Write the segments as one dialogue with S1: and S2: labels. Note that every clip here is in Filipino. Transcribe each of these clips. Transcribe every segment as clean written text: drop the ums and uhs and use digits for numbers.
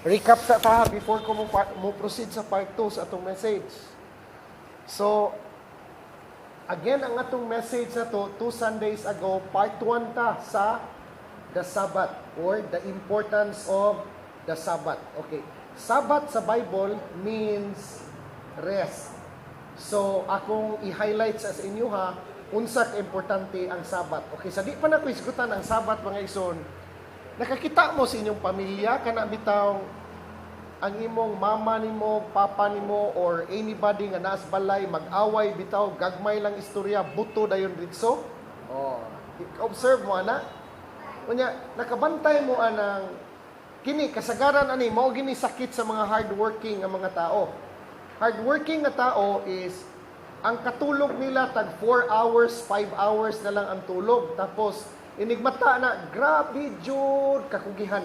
S1: recap sa taha before ko mo proceed sa part 2 sa atong message. So, again, ang atong message na to, 2 Sundays ago, part 1 ta sa the Sabbath or the importance of the Sabbath. Okay. Sabbath sa Bible means rest. So, akong i-highlight sa inyo ha, unsa ka importante ang Sabbath. Okay, sa di pa na ko isgutan ang Sabbath mga ison, nakakita mo sa inyong pamilya, kana bitaw ang imong mama nimo, papa nimo, or anybody nga naas balay, mag-away, bitaw, gagmay lang istorya, buto dayon ritso. Oh, observe mo, ana. Unya, nakabantay mo anang, kini, kasagaran ani, mao gini sakit sa mga hardworking nga mga tao. Hardworking nga tao is, ang katulog nila tag 4 hours, 5 hours na lang ang tulog. Tapos, inigmata na, grabe jud kakugihan.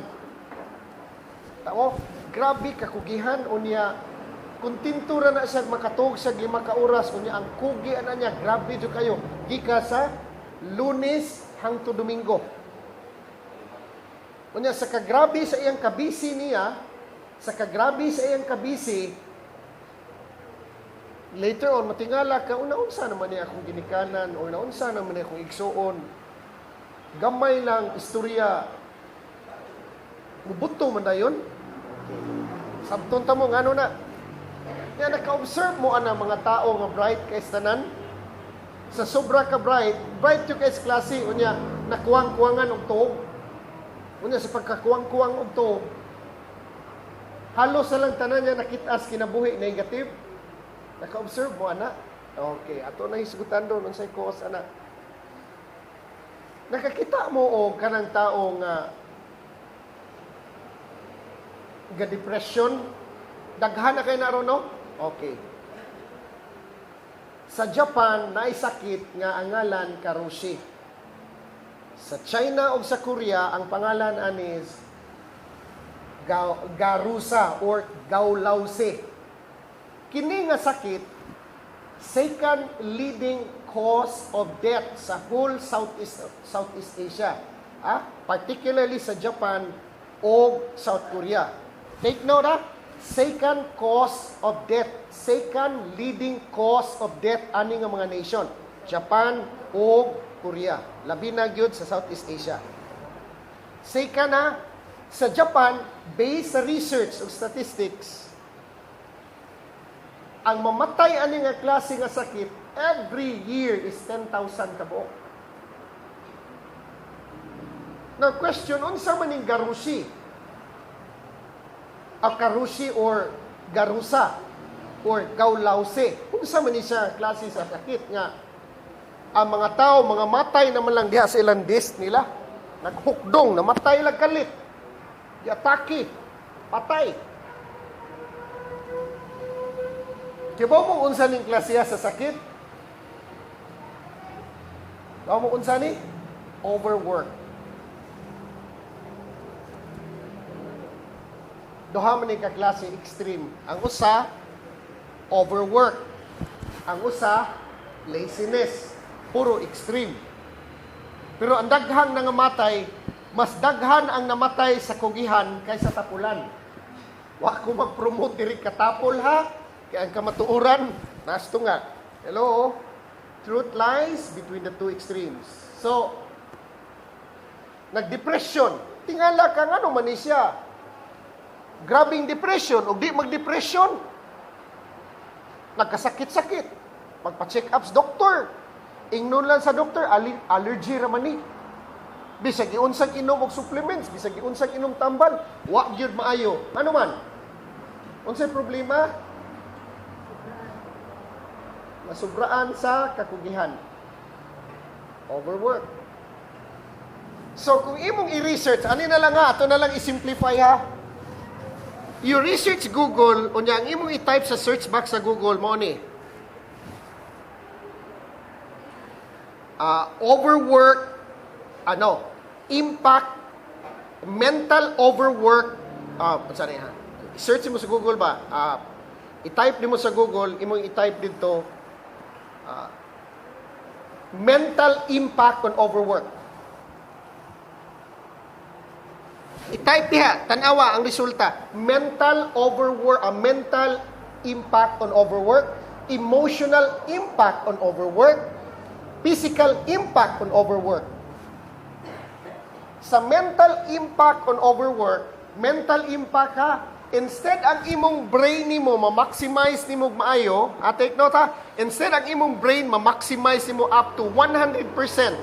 S1: Tao, grabe kakugihan. Unya, kung tintura na siya makatug sa 5 ka oras, unya ang kugi na niya, grabe jud kayo. Gika sa Lunes hangtod Domingo. Unya, sa kagrabe sa iyang kabisi niya, later on, matingala ka, naunsa naman niya akong ginikanan, o naunsa naman niya akong igsuon. Gamay lang, istorya. Mubuto man na yun. Sabton ta mo, ngano na. Yan, naka-observe mo ang mga tao nga bright kay tanan. Sa sobra ka bright yung kay klase, unya, nakuwang-kuwangan og tuog. Unya, sa pagkakuwang-kuwang og tuog, halos sa lang tanan niya nakitas kinabuhi negative. Naka-observe mo, anak? Okay, ato na hisgutan doon, unsay cause, anak. Nakakita mo o kanang tao nga depression, daghan na kayo naroon, no? Okay. Sa Japan, naisakit nga ang ngalan karushi. Sa China o sa Korea, ang pangalan anis garusa or gaulause. Kini nga sakit, second leading cause of death sa whole Southeast Asia. Particularly sa Japan o South Korea. Take note second cause of death, second leading cause of death ani nga mga nation, Japan o Korea. Labi na gyud sa Southeast Asia. Second sa Japan, based sa research o statistics, ang mamatay ani nga klase nga sakit every year is 10,000 kabuok. Now question, unsa man ning garushi? Karushi or garusa or gaulause. Unsa man ni siya klase sa sakit nga ang mga tao, mga matay naman lang diha sa ilang disc nila. Naghukdong, namatay lang kalit. Giatake, patay. Kibaw mo unsa ning klase sa sakit? Kibaw mo unsa ni? Overwork. Duha man ni ka klase extreme. Ang usa, overwork. Ang usa, laziness. Puro extreme. Pero ang daghang nangamatay, mas daghan ang namatay sa kugihan kaysa tapulan. Wa ko mag-promote diri katapol ha. Kaya ang kamatuuran, nasto nga. Hello? Truth lies between the two extremes. So, nag-depression. Tingala ka nga naman siya. Grabing depression o di mag-depression. Nagkasakit-sakit. Magpa-check ups doktor. Ingnon lang sa doktor, allergy raman ni. Bisag iunsang inom og supplements, bisag iunsang inom tambal, wa gyud maayo. Ano man? Unsay problema? Masubraan sa kakugihan. Overwork. So, kung imong i-research, ano na lang ato na lang i-simplify ha. You research Google, o niya, ang imong i-type sa search box sa Google mo ni. Overwork, impact, mental overwork, sorry ha. Search mo sa Google ba? I-type mo sa Google, imong i-type dito, mental impact on overwork. I-type diha, tanawa ang resulta. Mental overwork, mental impact on overwork, emotional impact on overwork, physical impact on overwork. Sa mental impact on overwork, mental impact ha, instead ang imong brain nimo ma-maximize nimo maayo, take note ha, instead ang imong brain ma-maximize nimo up to 100%,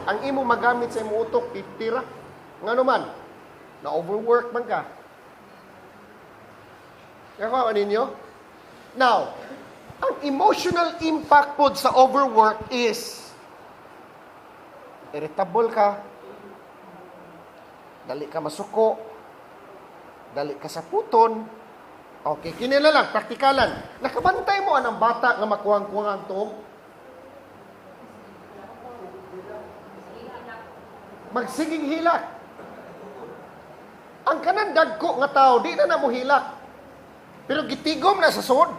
S1: ang imong magamit sa imong utok 50 ra. Ngano man, na-overwork man ka. Kaya ninyo? Now, ang emotional impact po sa overwork is irritable ka, dali ka masuko, dali ka sa puton. Okay, kinila lang, praktikalan. Nakabantay mo anang bata nga makuwang-kuwang to? Magsiging hilak. Ang kanan dagko nga tao, di na mo hilak. Pero gitigom na sa sod.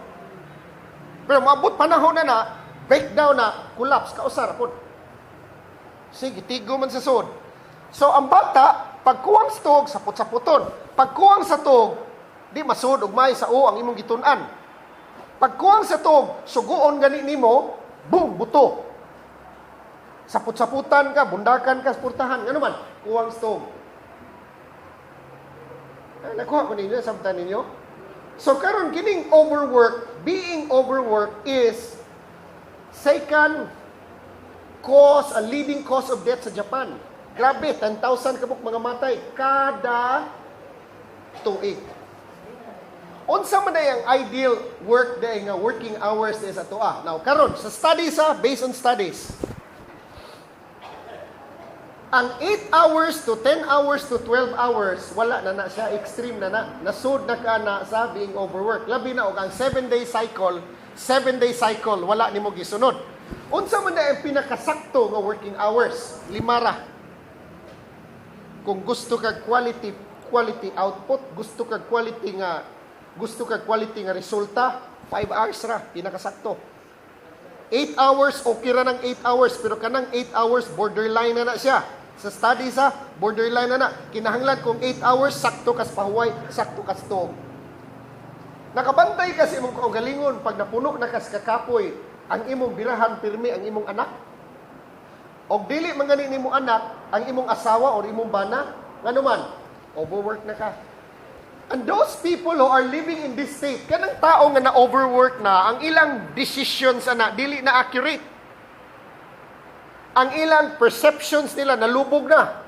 S1: Pero maabot panahon na breakdown na, collapse, kausar po. Sige, gitigom man sa sod. So, ang bata, pagkuwang sa tog, sapot-sapoton. Pagkuwang sa tog, di masud, ugmay sa ang imong gitunan. Pagkuwang sa tog, suguon gani nimo, boom, buto. Sapot-saputan ka, bundakan ka, spurtahan. Ano man, kuwang sa tog. Nakuha ko ninyo, sabtan ninyo. So, karon kining overwork, being overworked is second cause, a leading cause of death sa Japan. Grabe, 10,000 kabuk mga matay kada tuig. Unsa man ay ang ideal work day nga working hours is ato Now, karon sa studies based on studies. Ang 8 hours to 10 hours to 12 hours, wala na siya, extreme na. Nasud na ka na sa being overworked. Labi na, ang 7-day cycle, wala ni mo gisunod. Unsa man na ang pinakasakto nga working hours? 5 ra. Kung gusto kag quality output, gusto kag quality nga resulta, 5 hours ra, pinakasakto. 8 hours, okay ra ng 8 hours, pero kanang 8 hours, borderline na siya. Sa studies borderline na. Kinahanglan kung 8 hours, sakto kas pahuway, sakto kas tog. Nakabantay kasi imong kaugalingon, pag napuno na kas kakapoy, ang imong birahan pirmi, ang imong anak. O dili man ganin imong anak, ang imong asawa o imong bana, ngano man, overwork na ka. And those people who are living in this state, kanang tao nga na-overwork na, ang ilang decisions dili na accurate. Ang ilang perceptions nila nalubog na.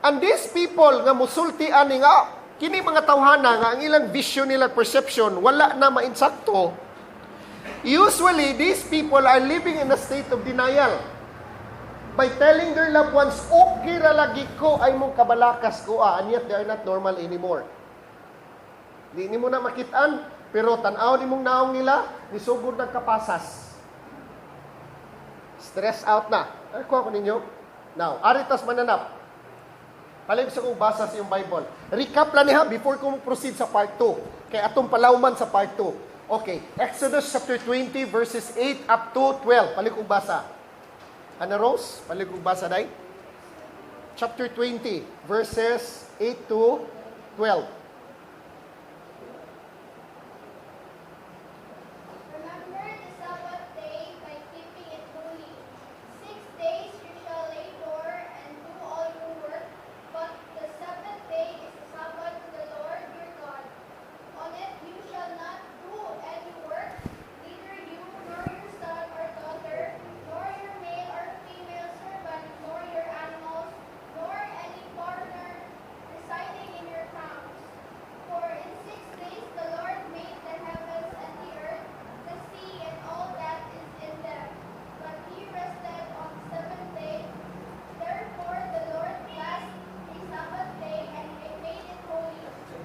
S1: And these people nga musultian ni nga, kini mga tawhana nga ang ilang vision nila, perception, wala na mainsakto. Usually, these people are living in a state of denial. By telling their loved ones, okay ra lagi ko ay mong kabalakas ko, and yet they are not normal anymore. Di mo na makitaan, pero tanaw ni mong naong nila, nisugod ng kapasas. Stress out na. Kuha ko ninyo. Now, aritas mananap. Palig sa kong basa sa yung Bible. Recap lang niya before ko proceed sa part 2. Kaya atong palawman sa part 2. Okay, Exodus chapter 20 verses 8 up to 12. Palig kong basa. Ana Rose, palig kong basa day. Chapter 20 verses 8 to 12.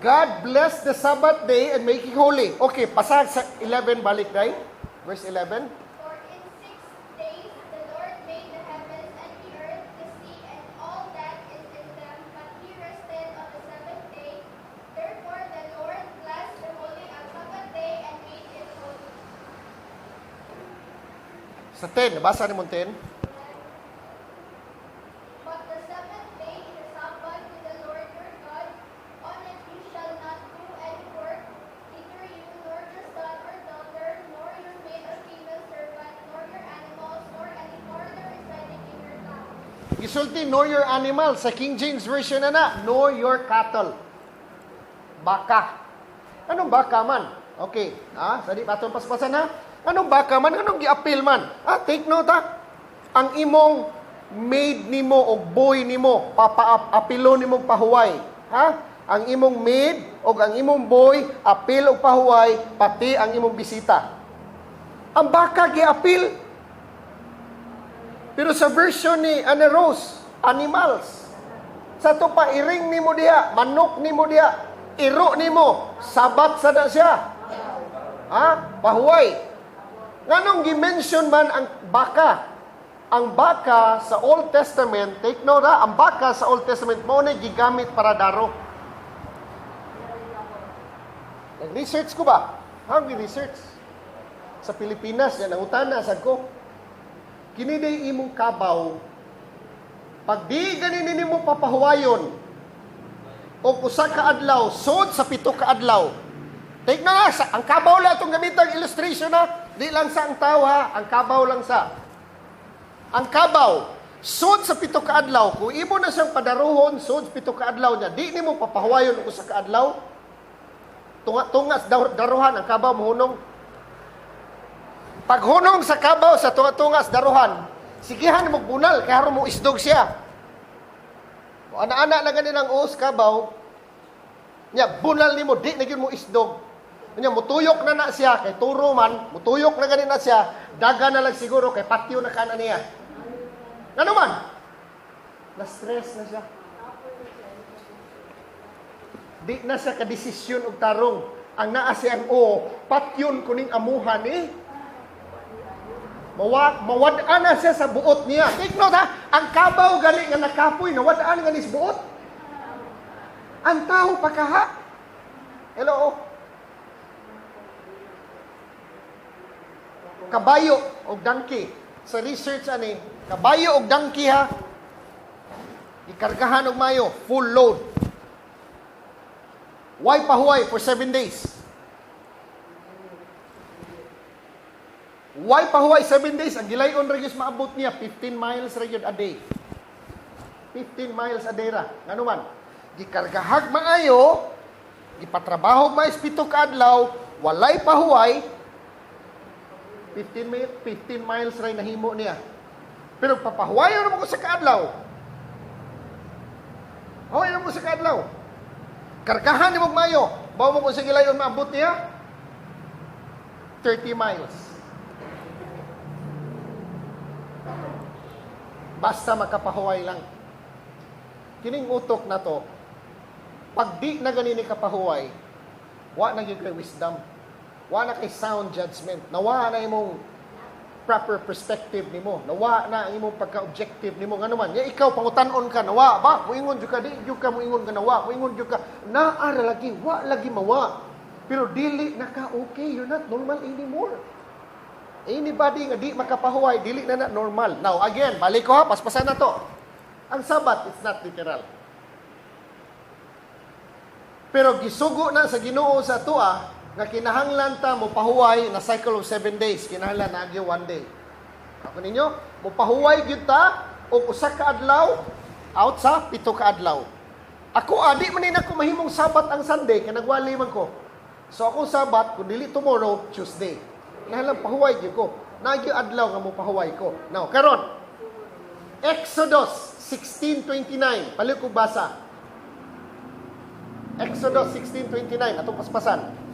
S1: God blessed the Sabbath day and make it holy. Okay, pasag sa 11, balik day. Verse 11.
S2: For in 6 days the Lord made the heavens and the earth, the sea, and all that is in them, but he rested on the seventh day. Therefore the Lord blessed the holy Sabbath day and made it holy.
S1: Sa 10, nabasa ni mo 10?
S2: But the seventh day is a Sabbath to the Lord your God.
S1: Gisulti, know your animal. Sa King James Version na, know your cattle. Baka. Anong baka man? Okay. Sadi patong paspasan ha. Anong baka man? Anong gi-appeal man? Take note ha. Ang imong maid nimo o boy nimo, papaapilo nimo pahuway. Ha? Ang imong maid o ang imong boy, apil o pahuway, pati ang imong bisita. Ang baka gi-appeal. Pero sa version ni Ana Rose, animals. Sa to pa, iring nimo diha, manok nimo diha, iro nimo, sabat sa da siya. Pahuway. Nganong gi-mention man ang baka? Ang baka sa Old Testament, take note ang baka sa Old Testament mo na gigamit para daro. Nag-research ko ba? Research sa Pilipinas, yan ang utana, sad ko. Kiniday imong kabaw, pag di ganinin mo papahuwayon, o usa ka adlaw, sod sa 7 ka adlaw. Take na nga, ang kabaw lang itong gamitang illustration na, di lang sa ang tawa, ang kabaw lang sa. Ang kabaw, sod sa 7 ka adlaw, kung imo na siyang padaruhon, sod sa 7 ka adlaw niya, di nimo papahuwayon o usa ka adlaw, tungas daruhan, ang kabaw mahunong. Paghunong sa kabaw sa tungas daruhan, sigihan mo bunal, kaya mo isdog siya. O ana-ana na ganin ang uos kabaw, niya, bunal ni mo, di na mo isdog. Niya, mutuyok na siya, kay turo man, mutuyok na ganin na siya, daga na lang siguro, kay patio na kana niya. Ano man? Na-stress na siya. Di na siya kadesisyon og tarong. Ang naa siyang patyon kuning amuhan Mawad-an na siya sa buot niya. Take note ang kabaw gali nga nakapoy, nawad-an nga nis buot. Ang tao pakaha. Hello. Kabayo o donkey. Sa research kabayo o donkey ikargahan og mayo, full load. Why pahuway for 7 days? Why pahuway 7 days? Ang gilayon ra gyud maabot niya 15 miles ra gyud a day. 15 miles a day ra. Ngano man? Gikargahag maayo, gipatrabaho mais 7 ka adlaw, walay pahuway 15 miles ra nahimo niya. Pero papahuwayon mo ko sa kaadlaw. Huwayon mo sa kaadlaw. Kargahan ni mo maayo. Bawo mo ko sa gilayon maabot niya 30 miles. Basta makapahuway lang. Kining utok na to, pag di na ganini kapahuway, wa na gyud kay wisdom. Wa na kay sound judgment. Nawa na imong proper perspective nimo. Nawa na ang imong pagka-objective nimo. Ngano man, ya ikaw pangutan-on ka, nawa ba? Moingon jud ka, di jud ka moingon ka nawa. Moingon jud ka, naara lagi, wa lagi mawa. Pero dili na ka okay, you're not normal anymore. Anybody nga di makapahuway, dili na normal. Now, again, balik ko paspasan na to. Ang Sabat is not literal. Pero gisugo na sa Ginoo sa tua, nga kinahanglan ta mo pahuway na cycle of 7 days. Kinahanglan na agyo 1 day. Ako ninyo, mo pahuway gyud ta o usa ka adlaw out sa 7 ka adlaw. Ako adi man na ko mahimong Sabat ang Sunday kay nagwali man ko. So akong Sabat kun dili tomorrow, Tuesday. Nahalang pahuway gyud ko. Nagyo adlaw nga mo pahuway ko. Now, karon. Exodus 16:29. Pali ko basa. Exodus 16:29 atong paspasan.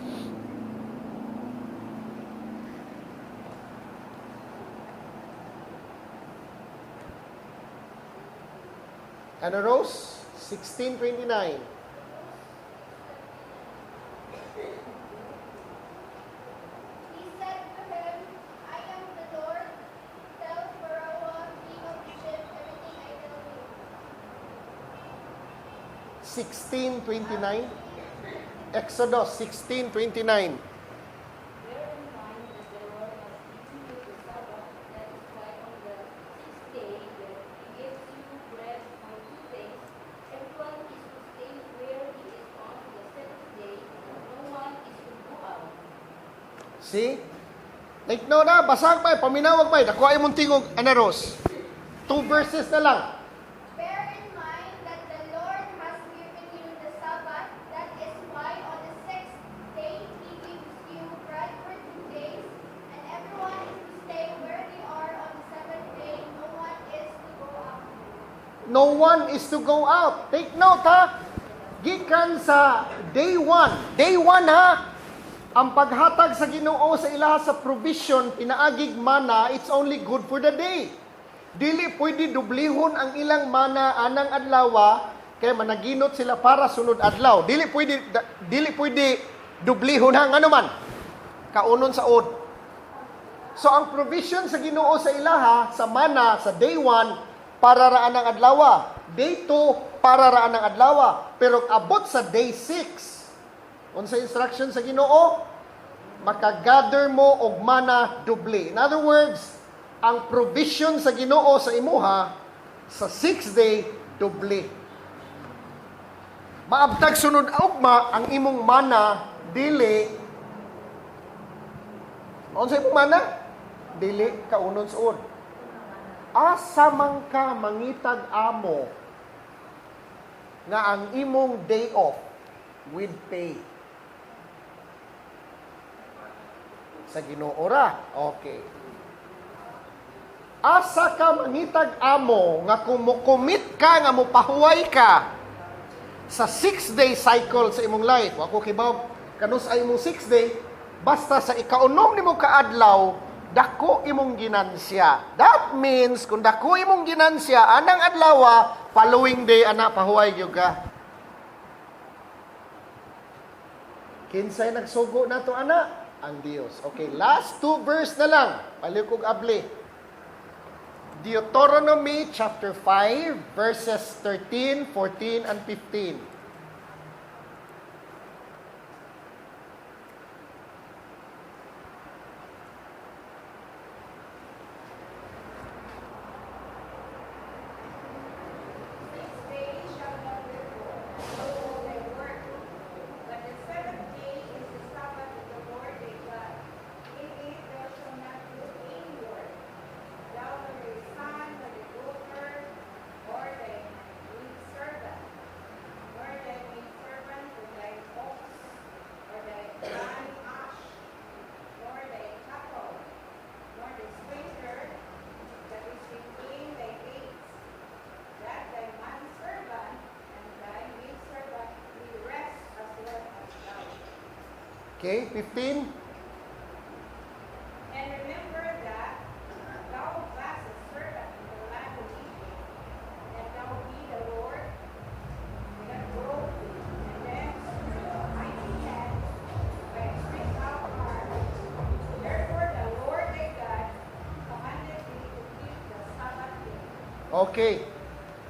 S1: Ano Rose? 16:29.
S2: He said to him, I am the Lord. Tell Pharaoh, king of Egypt, everything I tell you.
S1: 16:29. Exodus 16:29.
S3: Bear in mind that the Lord has given you the Sabbath, that is why on the 6th day that He gives you bread for 2 days. Everyone is to stay where he is on the 7th day, and no one is to go out.
S1: See? Like no na, basag ba, paminawag ba, nakuha imong tingog, Anaros. 2 verses na lang. no one is to go out. Take note ha, gikan sa day 1. Day 1 ha, ang paghatag sa Ginoo sa ilaha sa provision, pinaagig mana, it's only good for the day. Dili pwede dublihon ang ilang mana anang adlaw, kaya managinot sila para sunod adlaw. Dili pwede dublihon hang ano man. Kaunon sa od. So ang provision sa Ginoo sa ilaha sa mana sa day 1 para raan ang adlaw. Day 2 para raan ang adlaw. Pero abot sa day 6, unsa instruction sa Ginoo? Makagather mo og mana doble. In other words, ang provision sa Ginoo sa imuha sa 6th day doble. Maabtag sunod ugma ang imong mana dili. Unsa imong mana? Dili kaunon suod. Asa man ka mangitag amo nga ang imong day off with pay. Sa Ginoo ra. Okay. Asa ka mangitag amo nga kumukomit ka nga mopahuway ka sa 6-day cycle sa imong life. Ako kibaw kanus ay imong 6 day, basta sa ikaunom nimo kaadlaw dako imong ginansya. That means kung dako imong ginansya anang adlaw, following day ana pahuway gyud ka. Kinsay nagsugo nato ana? Ang Dios. Okay, last 2 verse na lang. Palikog abli. Deuteronomy chapter 5 verses 13, 14 and 15. Okay, 15.
S3: And remember that thou wast a servant in the land of Egypt, and thou be the Lord that drove thee, and then through a mighty hand by a great power. Therefore the Lord thy God commanded thee to keep the Sabbath day.
S1: Okay.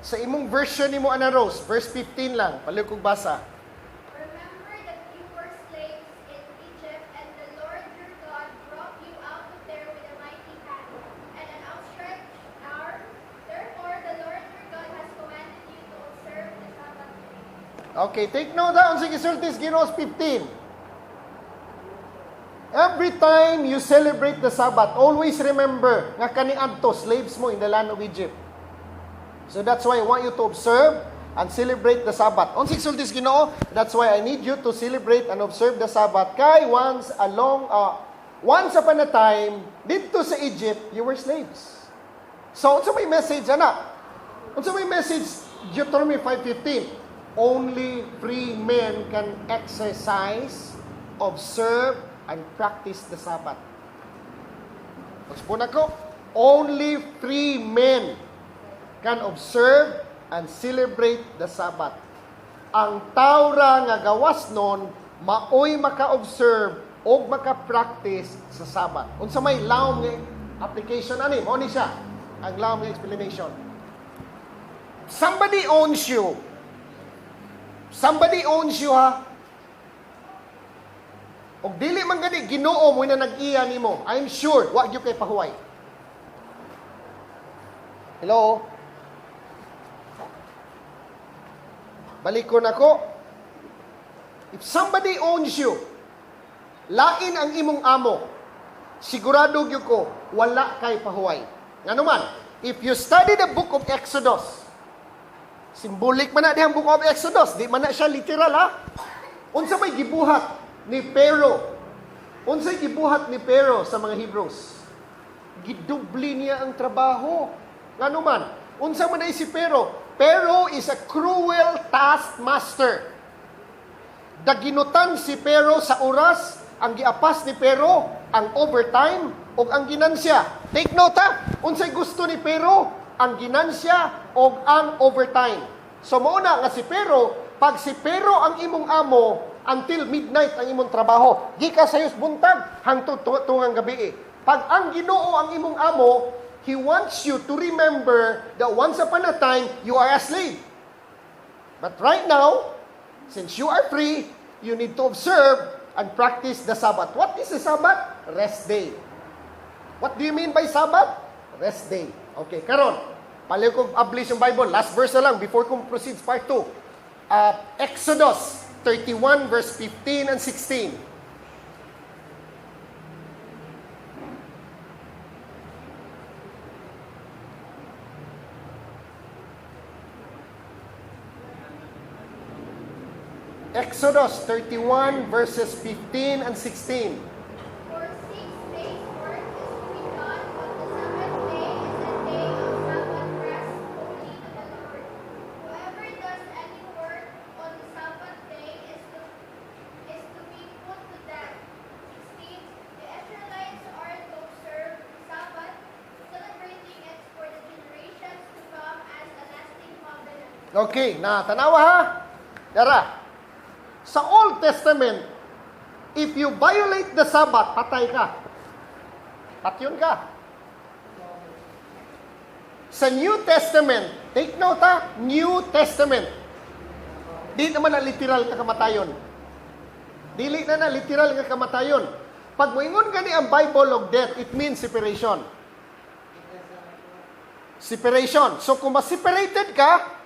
S1: Sa imong version nimo Ana Rose, verse 15 lang, palikog basa.
S2: Remember that you were slaves in Egypt, and the Lord your God brought you out of there with a mighty hand and an outstretched arm. Therefore, the Lord your God has commanded you to observe the Sabbath day.
S1: Okay, take note ha, unsay gisultis Ginoo 15. Every time you celebrate the Sabbath, always remember nga kaniadto slaves mo in the land of Egypt. So that's why I want you to observe and celebrate the Sabbath. Unsay sultis Ginoo, that's why I need you to celebrate and observe the Sabbath. Kay once upon a time, dito sa Egypt, you were slaves. So unsa may message ana? Unsa may message Deuteronomy 5:15? Only free men can exercise, observe, and practice the Sabbath. Pagspuna ko, only free men can observe and celebrate the Sabbath. Ang tawra nga gawas nun, maoy maka-observe o maka-practice sa Sabbath. Unsa may lawom nga application ani, mao ni siya ang lawom nga explanation. Somebody owns you. Somebody owns you ha. Og dili man gani Ginoo mo na nag-iya nimo, I'm sure wa gyud kay pahuway. Hello? Balikon ako. If somebody owns you, lain ang imong amo, sigurado gyud ko wala kay pahuway. Ngano man, if you study the book of Exodus, symbolic man na dihang book of Exodus, di man na siya literal ha. Unsa may gibuhat ni Pharaoh? Unsay gibuhat ni Pharaoh sa mga Hebrews? Gidubli niya ang trabaho. Ngano man, unsa man ay si Pharaoh? Pero is a cruel taskmaster. Daginutan si Pero sa oras, ang giapas ni Pero, ang overtime, o ang ginansya. Take note ha, unsay gusto ni Pero, ang ginansya o ang overtime. So mauna nga si Pero, pag si Pero ang imong amo, until midnight ang imong trabaho. Di ka sayos buntag, hangtod tungang gabi. Pag ang Ginoo ang imong amo, He wants you to remember that once upon a time, you are a slave. But right now, since you are free, you need to observe and practice the Sabbath. What is the Sabbath? Rest day. What do you mean by Sabbath? Rest day. Okay, karon. Palayo ko publish yung Bible. Last verse na lang before ko proceed part 2. Exodus 31 verse 15 and 16. Exodus 31 verses 15 and 16.
S2: For 6 days' work is to be done, but the seventh day is a day of Sabbath rest, holy to the Lord. Whoever does any work on the Sabbath day is to be put to death. 16. The Israelites are to observe the Sabbath, celebrating it for the generations to come as a lasting covenant.
S1: Okay, na tanawa ha. Dara. Sa Old Testament, if you violate the Sabbath, patay ka. Patyon ka. Sa New Testament, take note ha, New Testament. Di naman na literal ka kamatayon. Dili na literal ka kamatayon. Pag moingon gani ang Bible of death, it means separation. Separation. So kung ma-separated ka,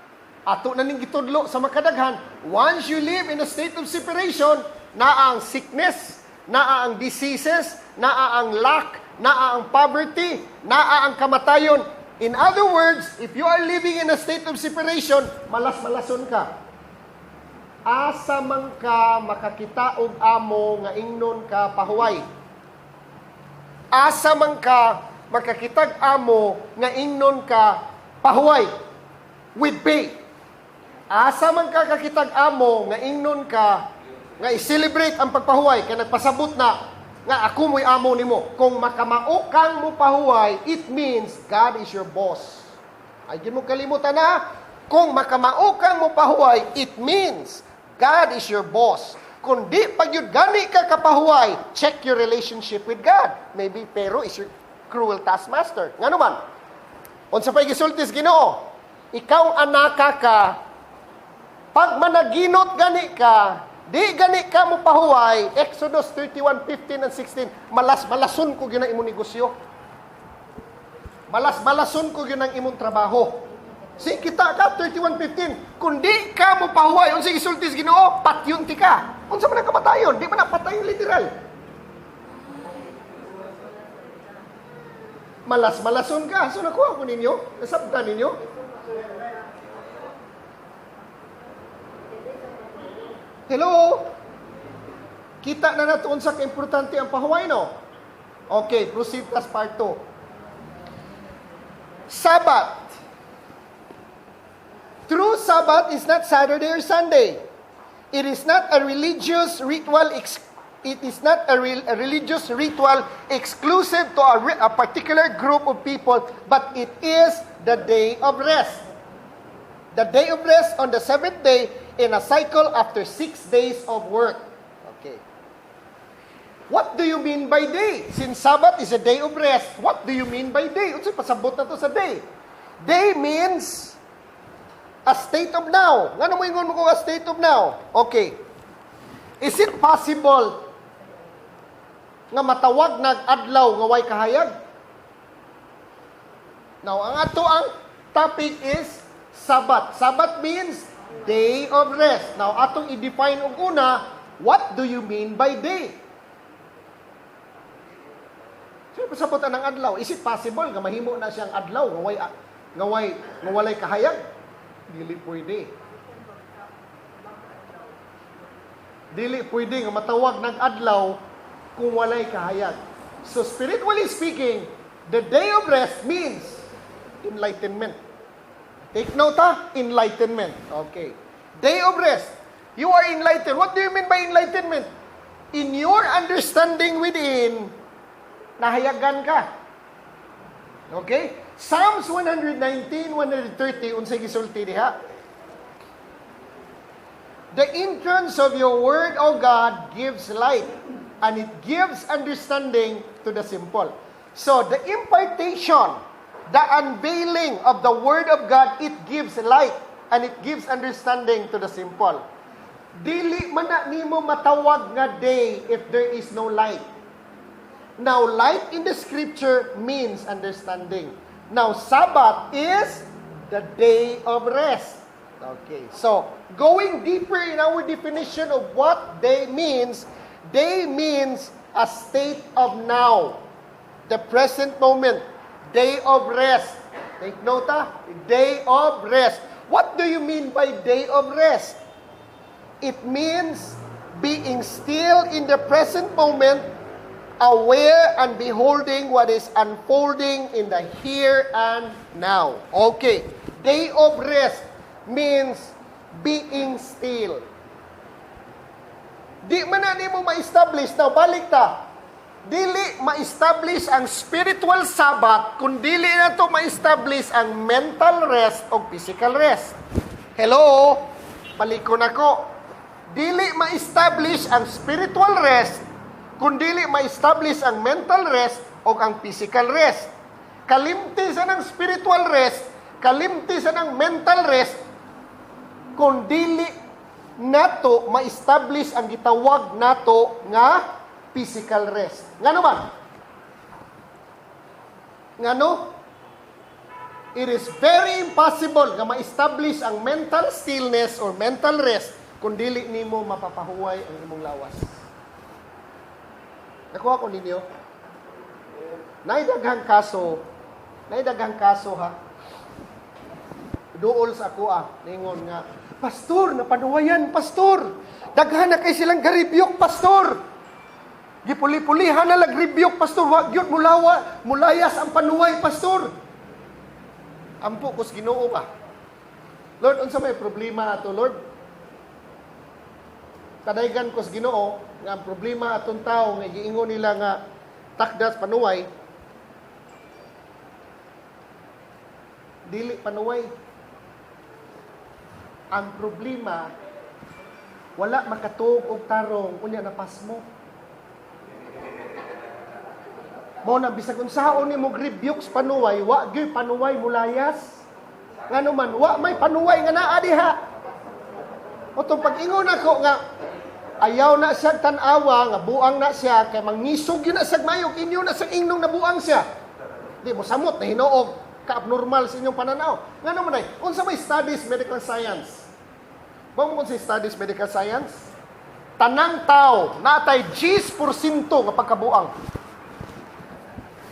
S1: ato na ning gitudlo sa makadaghan, once you live in a state of separation, naa ang sickness, naa ang diseases, naa ang lack, naa ang poverty, naa ang kamatayon. In other words, if you are living in a state of separation, malas-malason ka. Asa man ka makakita og amo nga ingnon ka pahuway. Asa man ka makakitag amo nga ingnon ka pahuway with pay. Asa man ka kakitag amo nga ingnon ka nga i-celebrate ang pagpahuway kay nagpasabot na nga ako mo'y amo nimo. Kung makamaukang mo pahuway, it means God is your boss. Ay di mo kalimutan na, kung makamaukang mo pahuway, it means God is your boss. Kung di pag yun gani ka kapahuway, check your relationship with God. Maybe Pero is your cruel taskmaster. Nga naman, unsa pa'y gisultis Ginoo, ikaw anaka ka, pag managinot gani ka, di gani ka mo pahuway, Exodus 31:15 and 16, malas-malason ko gyud ang imong negosyo. Malas-malason ko gyud ang imong trabaho. Si kita ka 31:15, kung di ka mo pahuway, unsa gisultis Ginoo, patyon ti ka. Unsa man ang kamatayon, di man na patayon literal. Malas-malason ka. So nakuha ko ninyo, nasabtan ninyo. Hello? Kita na nato unsa ka importante ang pahuway, no? Okay, proceed plus part 2. Sabbath. True Sabbath is not Saturday or Sunday. It is not a religious ritual. It is not a religious ritual exclusive to a particular group of people, but it is the day of rest. The day of rest on the seventh day in a cycle after 6 days of work. Okay. What do you mean by day? Since Sabbath is a day of rest, what do you mean by day? Unsay pasabot na to sa day? Day means a state of now. Ngano mo ingon mo ko a state of now? Okay. Is it possible nga matawag nag adlaw nga way kahayag? Now, ang ato ang topic is Sabbath. Sabbath means day of rest. Now, atong i-define og una, what do you mean by day? Sino pasabot ang adlaw? Is it possible nga mahimo na siyang adlaw nga walay kahayag? Dili pwede. Dili pwede nga matawag ng adlaw kung walay kahayag. So spiritually speaking, the day of rest means enlightenment. Take note ha, enlightenment. Okay. Day of rest. You are enlightened. What do you mean by enlightenment? In your understanding within, nahayagan ka. Okay? Psalms 119, 130, unsay gisulti diha. The entrance of your word, O God, gives light, and it gives understanding to the simple. So, the impartation, the unveiling of the word of God, it gives light, and it gives understanding to the simple. Dili man na nimo matawag nga day if there is no light. Now, light in the scripture means understanding. Now, Sabbath is the day of rest. Okay, so, going deeper in our definition of what day means a state of now. The present moment. Day of rest. Take note ha? Day of rest. What do you mean by day of rest? It means being still in the present moment, aware and beholding what is unfolding in the here and now. Okay. Day of rest means being still. Di man na mo ma-establish. Now, balik ta. Dili ma-establish ang spiritual Sabbath kung dili na to ma-establish ang mental rest o physical rest. Hello? Paliko na ko. Dili ma-establish ang spiritual rest kung dili ma-establish ang mental rest o ang physical rest. Kalimti sa ng spiritual rest, kalimti sa ng mental rest, kung dili nato ma-establish ang gitawag nato nga physical rest. Ngano man? Ngano? It is very impossible nga ma-establish ang mental stillness or mental rest kung dili nimo mapapahuway ang imong lawas. Nakuha ko ninyo? Naidaghang kaso ha. Duol sa ako ningon nga, Pastor, napanuwayan, Pastor. Daghan na kay silang garibyok, Pastor. Gipuli-pulihan na lag-rebuke, Pastor. Wag yun, mulayas ang panuway, Pastor. Ampo, kus Ginoo ba? Lord, unsa may problema ato, Lord? Kadaygan kus Ginoo, nga ang problema atong tao, nga giingon nila nga takdas panuway, dili panuway. Ang problema, wala makatuog og tarong, unya napas mo. Mo na bisag unsaon ni mo rebuke panuway, wa gyud panuway mulayas. Ngano man, wa may panuway nga naa diha. Otong pag-ingon ako nga ayaw na siya tan-awa, nga buang na siya, kay mangisog yun na siya mayog, inyo na siya ingnong nabuang siya. Di mo samot na hinuog, ka-abnormal sa inyong pananaw. Nga naman ay, unsa may studies medical science? Bang mo sa studies medical science? Tanang tao, natay 10% nga pagkabuang.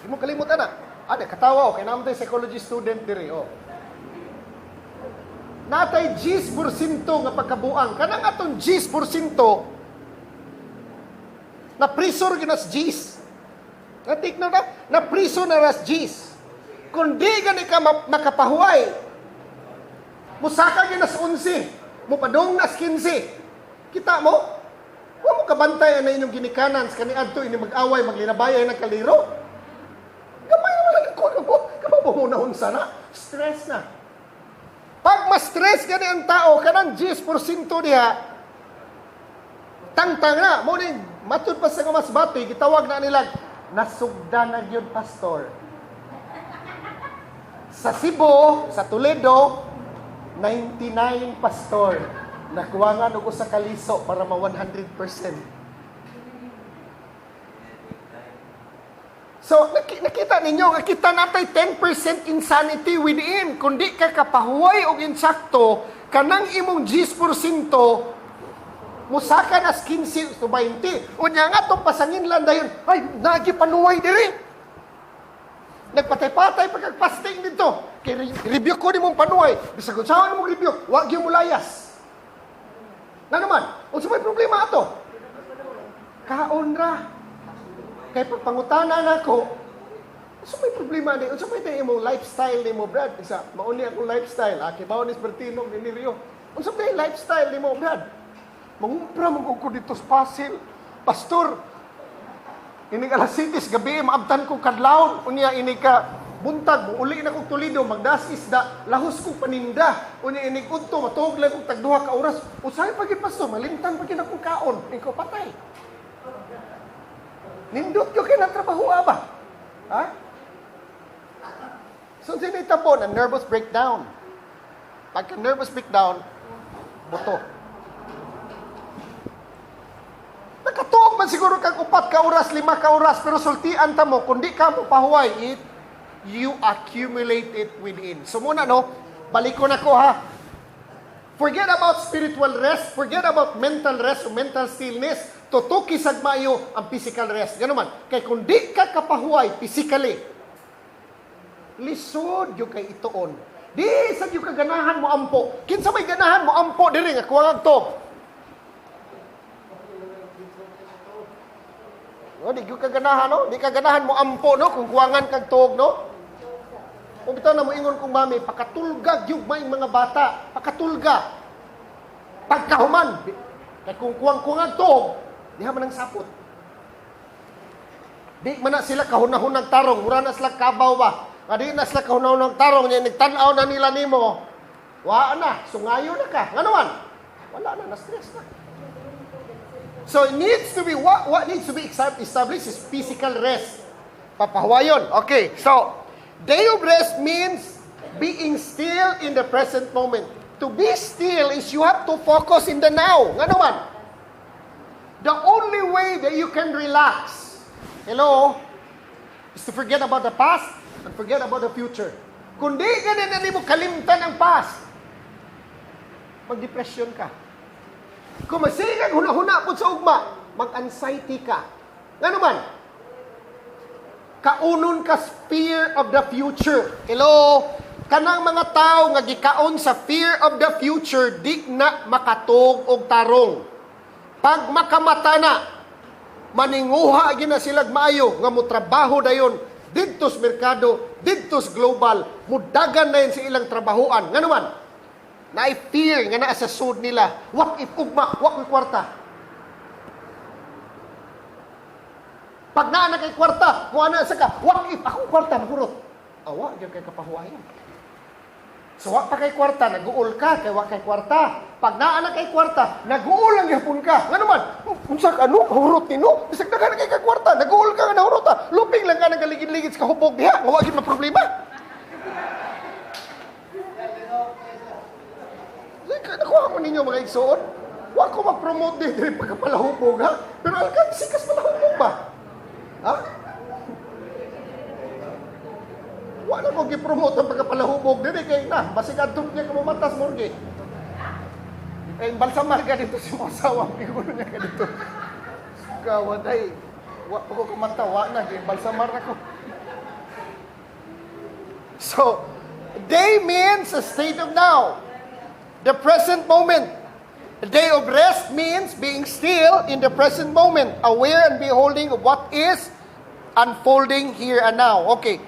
S1: Di mo kalimutan na. Ada, katawa o, kaya naman tayo psychology student diri, o. Natay 10% nga pagkabuang. Kanang atong 10%, na prisor ginas 10. Natik na na? Na prisor na ras 10. Kung di gani ka makapahuay, musaka ginas 11. Mupadong nas 15. Kita mo? Huwag mo kabantay na inyong ginikanan sa kaniadto, inyong mag-away, maglinabaya na kaliro. Gamay naman lang ako. Kapabaw mo na unsa na. Stress na. Pag ma-stress gani ang tao, kanang 10% diha, tangtang na. Mo ni, matud pa sa mas batoy, gitawag na nila, nasugdan na yun, Pastor. Sa Cebu, sa Toledo, 99 pastor. Nakuwangan og usa ka liso para ma 100%. So, nakita ninyo, nakita natay 10% insanity within. Kung di ka kapahuway og insakto, kanang imong 10%, musaka nas 15 to 20. Unya nga itong pasangin lang dayon, ay, nagi panuway diri. Nagpatay-patay pagkagpasting dito. Kaya rebuke ko ni mong panuway. Bisa kung saan mong rebuke, wag yung mulayas. Na naman, unsa may problema ato? Kaon ra. Kaya pagpangutana na ko, So may problema ni, unsa may tayo imong lifestyle nimo, Brad? Isa, mauni akong lifestyle. Kibaw ni Bertino ni Rio. Unsa may lifestyle nimo, Brad? Mangumpra mo ko dito sa Pasil. Pastor, ini alas 7 gabi maabtan ko kadlawon. Unya ini ka buntag, uli na kong Toledo, magdas isda, lahos kong paninda. Unya ini kunto, matuog lang kong tagduha ka oras. Usay pagi pastor, malimtan pagi na kong kaon. Ikaw patay. Nindot ko kaya na trabaho ba? Ha? So, sinitabo na nervous breakdown. Pagka nervous breakdown, buto. Nakatuog man siguro kang 4 ka oras, 5 ka oras, pero sultian ta mo, kundi ka mo pahuway, you accumulate it within. So muna, no, balik ko na ko, ha. Forget about spiritual rest, forget about mental rest o mental stillness, tutuki sagmayo ang physical rest. Ganun man. Kaya kung di ka kapahuway physically, lisod yung kay itoon. Di sa yung kaganahan mo ampo. Kinsa may ganahan mo ampo diri nga kuwang to. No, di yung kaganahan, no? Di kaganahan mo ampo, no? Kung kuwangan kag tuog, no? Kung bitaw na mo ingon kung mami, pakatulga yung may mga bata. Pakatulga. Pagkahuman. Kaya kung kuwang-kuwang tuog, di man ang sapot. Di man na sila kahunahunag tarong. Mura na sila kabaw ba? Di na sila kahunahunag tarong. Niya, nagtanaw na nila nimo. Waa na. Sungayo na ka. Nga naman. Wala na. Na-stress na. So, it needs to be, what needs to be established is physical rest. Papahuwayon. Okay. So, day of rest means being still in the present moment. To be still is you have to focus in the now. Nga naman. The only way that you can relax, is to forget about the past and forget about the future. Kung di ganun na mo kalimtan ang past, mag-depression ka. Kung masigang huna-huna po sa ugma, mag-anxiety ka. Nga naman, kaunon ka fear of the future. Kanang mga tao nga gikaon sa fear of the future, di na makatog og tarong. Pag makamata na, maninguha gina silag maayo nga mo trabaho dayon didtos merkado, didtos global, mudagan na yun sa ilang trabahoan. Nga naman, na-fear nga naa sa sud nila, what if ugma, what if kwarta? Pag naa na kay kwarta, kung ana sa ka, what if akong kwarta, magurot? Awa, yung kay kapahuayan. So, wa pa kay kwarta, nag-uol ka, kay wa kay kwarta. Pag naa na kay kwarta, nag-uol lang yapon ka. Nga naman, unsa ka, hurot nino? Bisag na ka na kay kwarta, nag-uol ka nga na hurot, luping lang ka nagaligid-ligid sa kahubog diha, nga wagin na problema. Nakuha mo ninyo mga igsoon. Wa ko mag-promote din pagkapalahubog, ha? Pero alkan, sikas palahubog ba? Ha? Wala ko gipromote ang pagkapalahubog din, kaya na, basig adto niya kamamatas mo, okay? Eh, balsamar ka dito si mga sawang, igulo niya ka dito. Kawaday, wa ko kumanta, wa na, balsamar na ko. So, day means a state of now. The present moment. A day of rest means being still in the present moment, aware and beholding of what is unfolding here and now. Okay.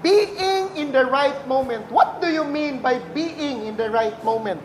S1: Being in the right moment. What do you mean by being in the right moment?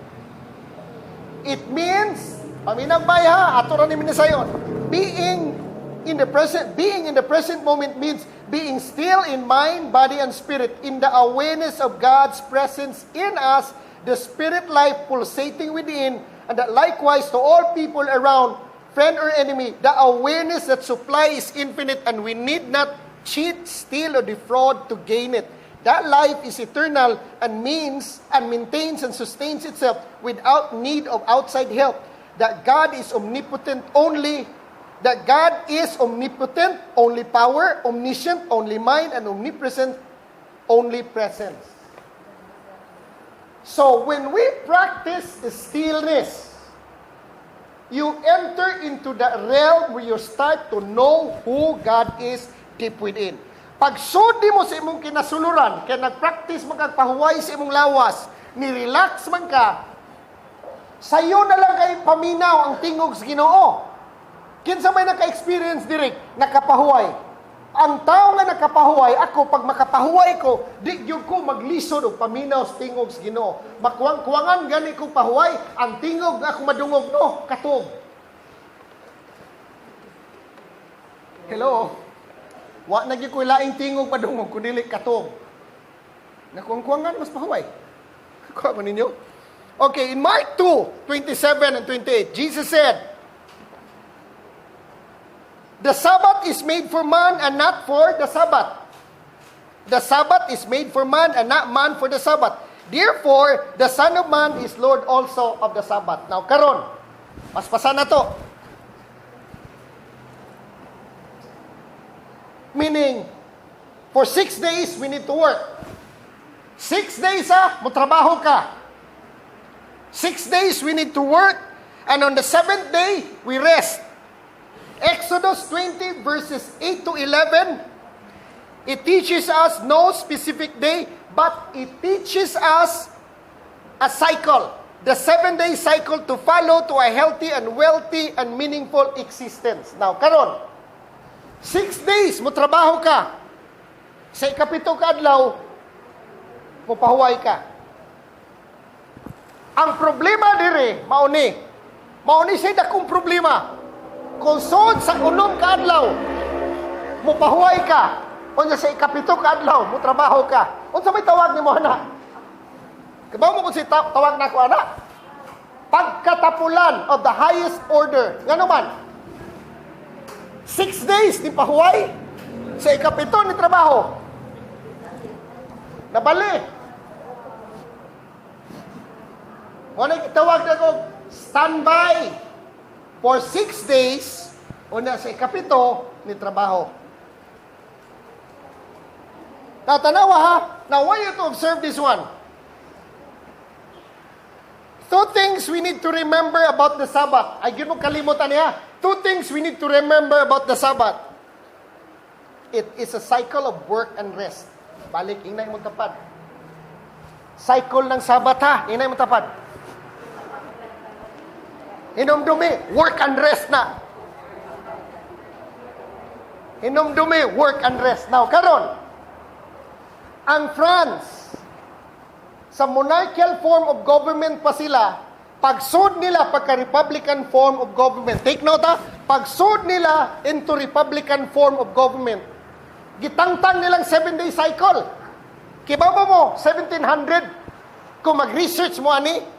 S1: It means, paminagbay ha, ato ra ni minasayon. Being in the present moment means being still in mind, body, and spirit, in the awareness of God's presence in us, the spirit life pulsating within, and that likewise to all people around, friend or enemy, the awareness that supply is infinite and we need not cheat, steal, or defraud to gain it. That life is eternal and means and maintains and sustains itself without need of outside help. That God is omnipotent, only power, omniscient, only mind, and omnipresent, only presence. So when we practice stillness, you enter into the realm where you start to know who God is deep within. Pag sudi mo sa imong kinasuluran, kaya nag-practice magkagpahuway sa imong lawas, ni-relax man ka, sayo na lang kay paminaw ang tingog sa Ginoo. Kinsa may naka-experience direct, nakapahuway. Ang tao nga nakapahuway, ako, pag makapahuway ko, di gyud ko maglisod og paminaw sa tingog sa Ginoo. Makuwang-kuwangan gani ko pahuway, ang tingog nga ako madungog, no, katog. Hello? Wa na gyud ko laing tingog madungog, kundi katog. Nakuwang-kuwangan, mas pahuway. Kuha ko ninyo. Okay, in Mark 2:27 and 28, Jesus said, "The Sabbath is made for man and not for the Sabbath. The Sabbath is made for man and not man for the Sabbath. Therefore, the Son of Man is Lord also of the Sabbath." Now, karon, paspasan na to. Meaning, for 6 days, we need to work. 6 days, mutrabaho ka. 6 days, we need to work. And on the 7th day, we rest. Exodus 20 verses 8 to 11, it teaches us no specific day, but it teaches us a cycle. The 7-day cycle to follow to a healthy and wealthy and meaningful existence. Now, karon, 6 days, mo trabaho ka. Sa ikapito ka adlaw, mupahuway ka. Ang problema dire, mauni siya dakong problema. Kung sud sa unom ka adlaw, mupahuway ka. Unya sa ikapito ka adlaw, mo trabaho ka. Unsa may tawag nimo ana? Kabaw mo kung si tawag na ko ana? Pagkatapulan of the highest order. Ngano man? 6 days ni pahuway, sa ikapito ni trabaho. Nabali. Wala kitawag na ko, standby for 6 days, una sa ikapito ni trabaho. Tatanawa ha, now I want you to observe this one. 2 things we need to remember about the Sabbath. Ay, yun mo kalimutan niya. 2 things we need to remember about the Sabbath. It is a cycle of work and rest. Balik, inay mo tapad. Cycle ng Sabbath ha, inay mo tapad. Hinumdumi, work and rest na. Hinumdumi, work and rest. Now, karon, ang France, sa monarchical form of government pa sila, pagsud nila pagka-republican form of government. Take note ha, pagsud nila into republican form of government, gitangtang nilang 7-day cycle. Kibaba mo, 1700, kung mag-research mo ani,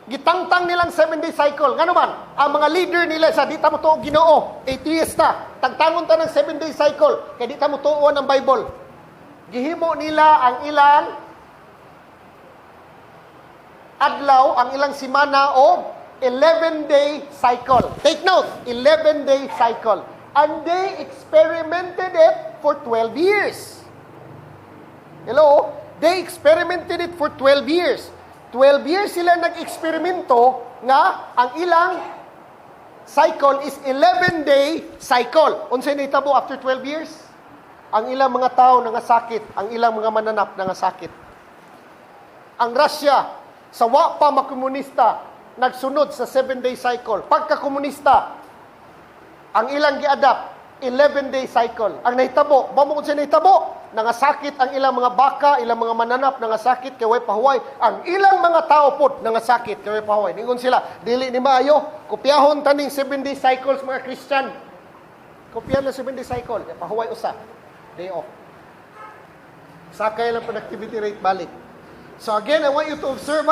S1: gitangtang nilang 7-day cycle. Nga naman, ang mga leader nila sa di ta mo tuo Ginoo, atheista, tagtangon ta ng 7-day cycle, kaya di ta mo tuuan ang Bible. Gihimo nila ang ilang adlaw, ang ilang simana o 11-day cycle. Take note, 11-day cycle. And they experimented it for 12 years. Hello? They experimented it for 12 years. 12 years sila nag-eksperimento nga ang ilang cycle is 11-day cycle. Unsay nahitabo after 12 years? Ang ilang mga tao nangasakit, ang ilang mga mananap nangasakit. Ang Russia, sa wa pa makomunista, nagsunod sa 7-day cycle. Pagka-komunista, ang ilang gi-adapt, 11-day cycle. Ang nahitabo, mo kung sa nahitabo, nangasakit ang ilang mga baka, ilang mga mananap, nangasakit, kay way pahuway. Ang ilang mga tao po, nangasakit, kay way pahuway. Ningon sila, dili ni maayo, kopyahon taning 7-day cycles mga Christian. Kopyahan na 7-day cycle, kay pahuway usa. Day off. Sakay lang productivity rate balik. So again, I want you to observe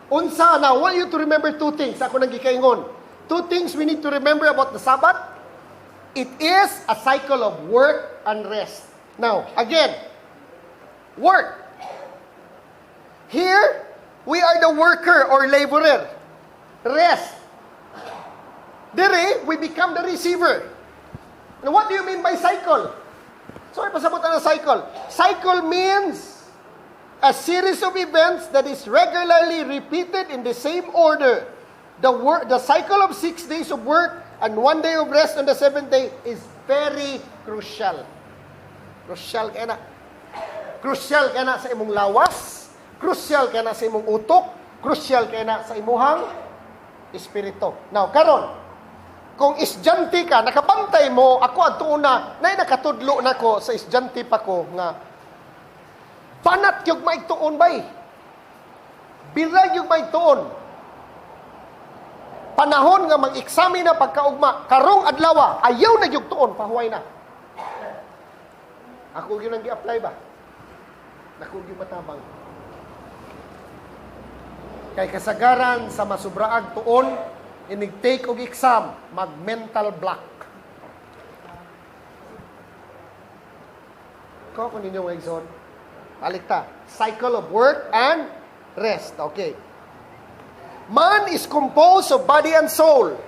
S1: unsa na, I want you to remember 2 things. Ako nang gikaingon. 2 things we need to remember about the Sabbath. It is a cycle of work and rest. Now, again, work. Here, we are the worker or laborer. Rest. There, we become the receiver. Now, what do you mean by cycle? Sorry, pasabutan ng cycle. Cycle means a series of events that is regularly repeated in the same order. The cycle of 6 days of work and 1 day of rest on the 7th day is very crucial. Crucial kaya na. Crucial kaya na sa imong lawas. Crucial kaya na sa imong utok. Crucial kaya na sa imuhang espiritu. Now, karon, Kung estudyante ka, nakabantay mo, ako ang tuuna, na nakatudlo na ko sa estudyante pa ko, nga, panat yung maigtuon bay. Birag yung maigtuon. Panahon nga mag-examine na pagkaugma, karong adlaw, ayaw na yung tuon, pahuway na. Ako yun ang gi-apply ba? Ako yung matabang. Kay kasagaran sa masubraag tuon, inig-take og exam, mag-mental block. Ko kung ninyo mga igsoon, talikta. Cycle of work and rest. Okay. Man is composed of body and soul.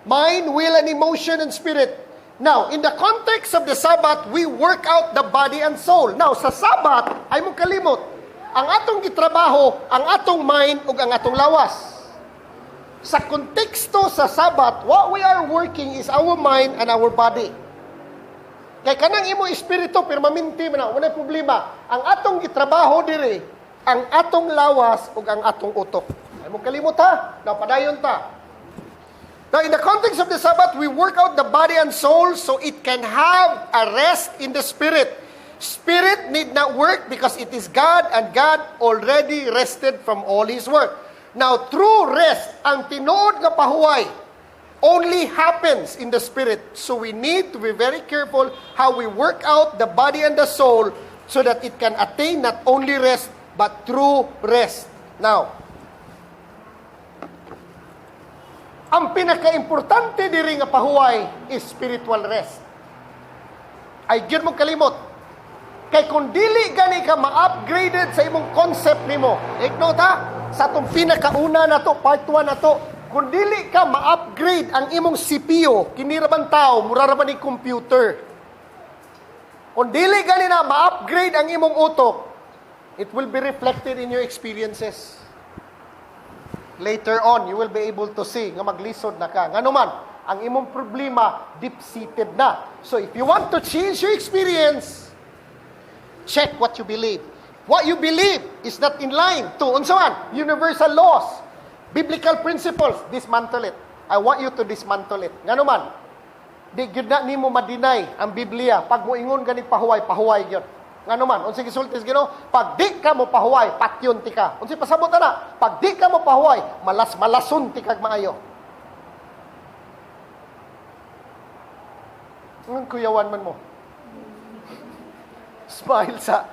S1: Mind, will, and emotion and spirit. Now, in the context of the Sabbath, we work out the body and soul. Now, sa Sabbath, ay mong kalimot, ang atong gitrabaho, ang atong mind, ug ang atong lawas. Sa konteksto sa Sabbath, what we are working is our mind and our body. Kay kanang imo espiritu, permanente man na, wala problema. Ang atong gitrabaho diri, ang atong lawas ug ang atong utok. Ay mo kalimot ha, napadayon ta. Now, in the context of the Sabbath, we work out the body and soul so it can have a rest in the spirit. Spirit need not work because it is God and God already rested from all His work. Now, true rest, ang tinuod nga pahuway, only happens in the spirit. So we need to be very careful how we work out the body and the soul so that it can attain not only rest, but true rest. Now, ang pinaka-importante diri nga pahuway is spiritual rest. Ay gyud mo kalimot. Kay kung dili gani ka ma-upgraded sa imong concept nimo. Ignore ta sa atong pinakauna na to, part 1 na to. Kung dili ka ma-upgrade ang imong CPU, kiniraban tao, muraraban ni computer. Kung dili gani na ma-upgrade ang imong utok, it will be reflected in your experiences. Later on, you will be able to see nga maglisod na ka. Nga naman, ang imong problema, deep-seated na. So if you want to change your experience, check what you believe. What you believe is not in line to, unsaman, universal laws, biblical principles, dismantle it. I want you to dismantle it. Nga naman, di gyud na nimo ma-deny ang Biblia. Pag mo ingon gani pahuway, pahuway gyud. Nga naman, unsa gisultis Ginoo, pag di ka mo pahuway, patyon ti ka. Unsa pasabot na, pag di ka mo pahuway, malas-malason ti kag maayo. Ang kuyawan man mo. Smile sa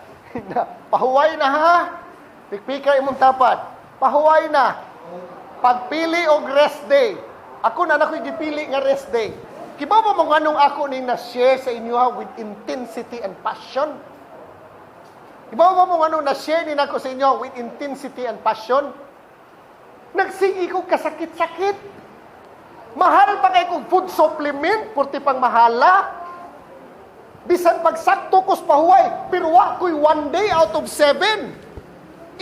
S1: na, pahuway na ha. Pikpika imong tapad. Pahuway na. Pagpili og rest day. Ako na nakoy gipili nga rest day. Kibaw mo mong anong ako ning na-share sa inyo ha, with intensity and passion? Ibaw mo mong ano na-share din ako sa inyo with intensity and passion? Nagsigi ko kasakit-sakit. Mahal pa kayo kong food supplement, purti pang mahala. Bisan pagsakto ko sa pahuway, pero wako'y 1 day out of 7.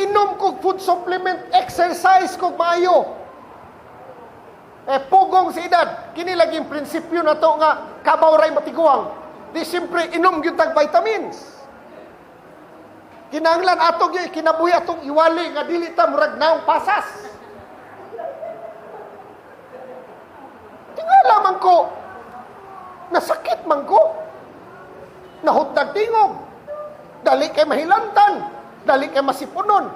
S1: Inom ko food supplement, exercise ko maayo. Pugong sa edad, kinilaging prinsipyo na to nga, kabaw ray matiguang. Di siyempre, inom yung tag vitamins. Kinahanglan atong yung kinabuhi atong iwali nga dili ta murag naong pasas. Tingala man ko, nasakit man ko, nahutdag tingog, dali kay mahilantan, dali kay masipunon,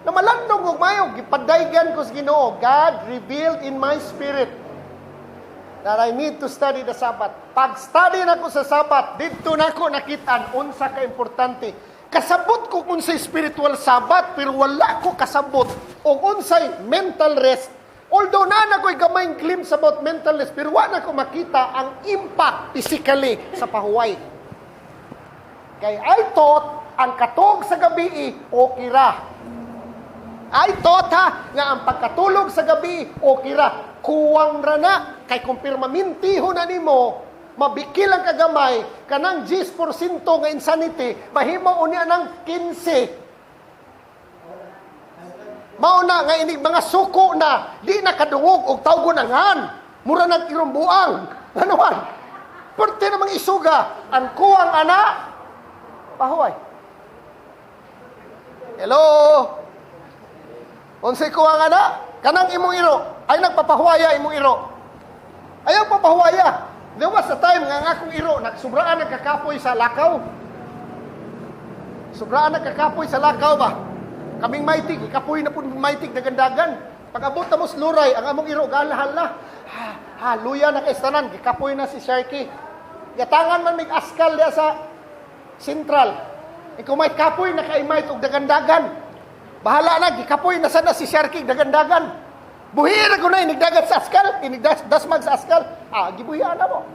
S1: na malandong og mayo, gipadaygan ko sa Ginoo, God revealed in my spirit that I need to study the Sabbath. Pag study na ko sa Sabbath, dito na ko nakitaan unsa ka importante. Kasabot ko unsay spiritual Sabbath, pero wala ko kasabot o unsay mental rest. Although na ko'y gamayng glimpse about mental rest, pero wala ko makita ang impact physically sa pahuway. Kaya I thought, ang katog sa gabi, okay ra. I thought nga ang pagkatulog sa gabi, okay ra. Kuwang ra na, kay kung pirmamintiho na nimo, mabikil ang kagamay, kanang 10% nga insanity, mahimo unya ng 15. Mauna nga inig mga suko na, di nakadungog og tawgonangan, mura nang irumbuang. Ano man? Pwerte namang isuga, ang kuwang ana, pahuway. Hello? Unsay kuwang ana? Kanang imong iro, ay nagpapahuwaya imong iro. Ayaw papahuwaya. There was a time nga akong iro, sobraan nagkakapoy sa lakaw. Sobraan nagkakapoy sa lakaw ba? Kaming maitig, ikapoy na po maitig dagandagan. Pag abot na mo sluray, ang among iro, galahal na. Luya na kaistanan, ikapoy na si Sharky. Yatangan man may askal diya sa Central. Ikaw may kapoy na kaimay og dagandagan. Bahala na, gikapoy na sana si Sharky dagandagan. Buhira ko na inigdagat sa askal, inigdasmag sa askal. Gibuhian na mo.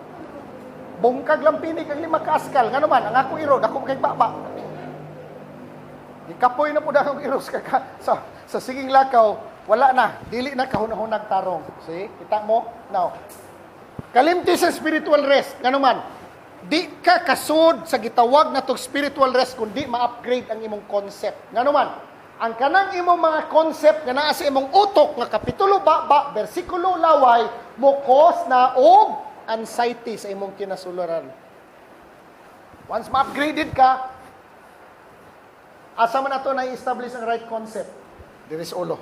S1: Bungkag lang pinig ang 5 ka askal. Nga naman, ang ako iro, dako kay baba. Gikapoy na po na akong iro sa siging lakaw. Wala na, dili na kahunahunag tarong. See, kita mo? Now, kalimti sa spiritual rest. Nga naman, di ka kasud sa gitawag na tong spiritual rest kundi ma-upgrade ang imong concept. Nga naman, ang kanang imong mga concept nga naa sa imong utok nga kapitulo baba, bersikulo laway, mukos na og anxiety sa imong kinasuluran. Once ma-upgraded ka, asa man ato na i-establish ang right concept? There is ulo.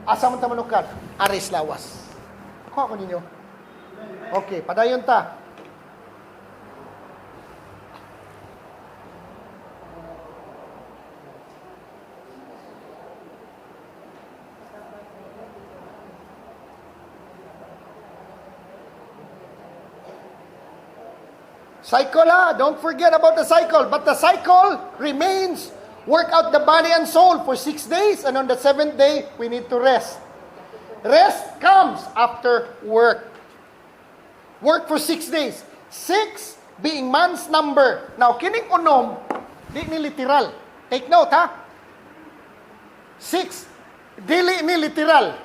S1: Asa man ta manukad? Aris lawas. Kuha ko ninyo. Okay, padayon ta. Cycle, don't forget about the cycle. But the cycle remains, work out the body and soul for 6 days, and on the 7th day, we need to rest. Rest comes after work. Work for 6 days. 6 being man's number. Now, kining unom, di ni literal. Take note, 6, dili ni literal.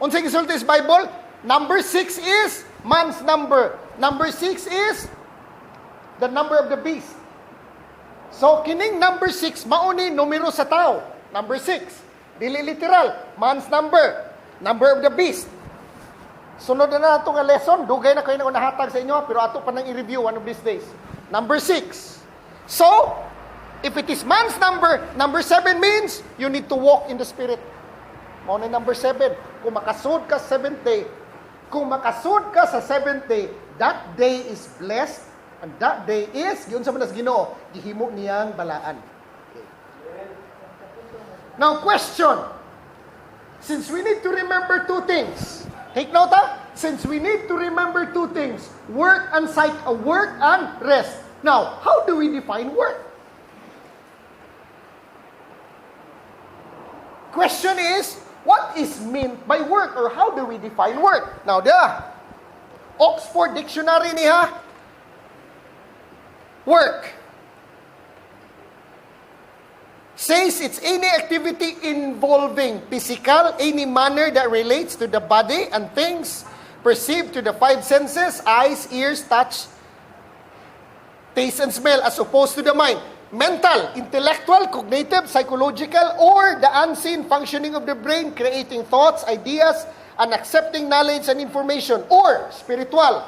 S1: Unsay gisulti is Bible? Number 6 is man's number. Number 6 is the number of the beast. So, kining number 6, mauni numero sa tao. Number 6. Dili literal. Man's number. Number of the beast. Sunod na ito nga lesson. Dugay na kayo na nahatag sa inyo, pero ato pa nang i-review one of these days. Number 6. So, if it is man's number, number 7 means you need to walk in the Spirit. Mauna number 7. Kung makasud ka sa 7th day, that day is blessed. And that day is, yun sa manas Ginoo, gihimo niyang balaan. Okay. Now, question. Since we need to remember 2 things, take note since we need to remember 2 things, work and rest. Now, how do we define work? Question is, what is meant by work, or how do we define work? Now, the Oxford Dictionary niya, work says it's any activity involving physical, any manner that relates to the body and things perceived to the 5 senses, eyes, ears, touch, taste, and smell, as opposed to the mind. Mental, intellectual, cognitive, psychological, or the unseen functioning of the brain, creating thoughts, ideas, and accepting knowledge and information. Or spiritual,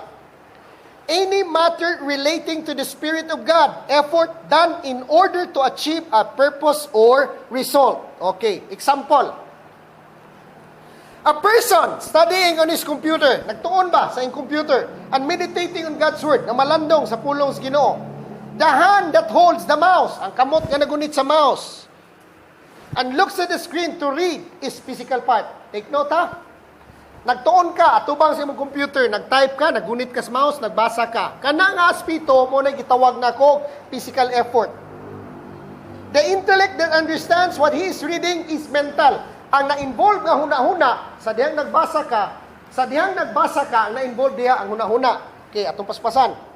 S1: any matter relating to the Spirit of God, effort done in order to achieve a purpose or result. Okay, example. A person studying on his computer, nagtuon ba sa iyong computer, and meditating on God's Word, na malandong sa pulong sa Ginoo. The hand that holds the mouse, ang kamot nga nagunit sa mouse, and looks at the screen to read, is physical part. Take note, Nagtuon ka, atubang sa imong computer, nag-type ka, nagunit ka sa mouse, nagbasa ka. Kana nga aspito mo na gitawag na ko physical effort. The intellect that understands what he is reading is mental. Ang na-involve nga huna-huna, sa dihang nagbasa ka, ang na-involve diha ang huna-huna. Okay, atong paspasan.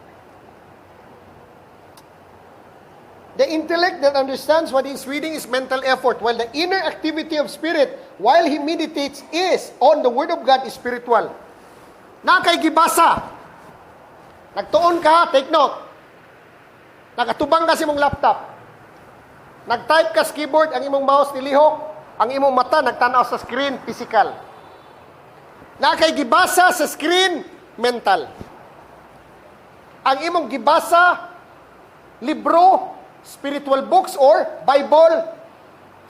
S1: The intellect that understands what he is reading is mental effort, while the inner activity of spirit, while he meditates, is on the Word of God, is spiritual. Nakay gibasa. Nagtuon ka, take note. Nakatubang ka sa imong laptop. Nag-type ka sa keyboard, ang imong mouse nilihok, ang imong mata nagtanaw sa screen, physical. Nakay gibasa sa screen, mental. Ang imong gibasa, libro, spiritual books, or Bible,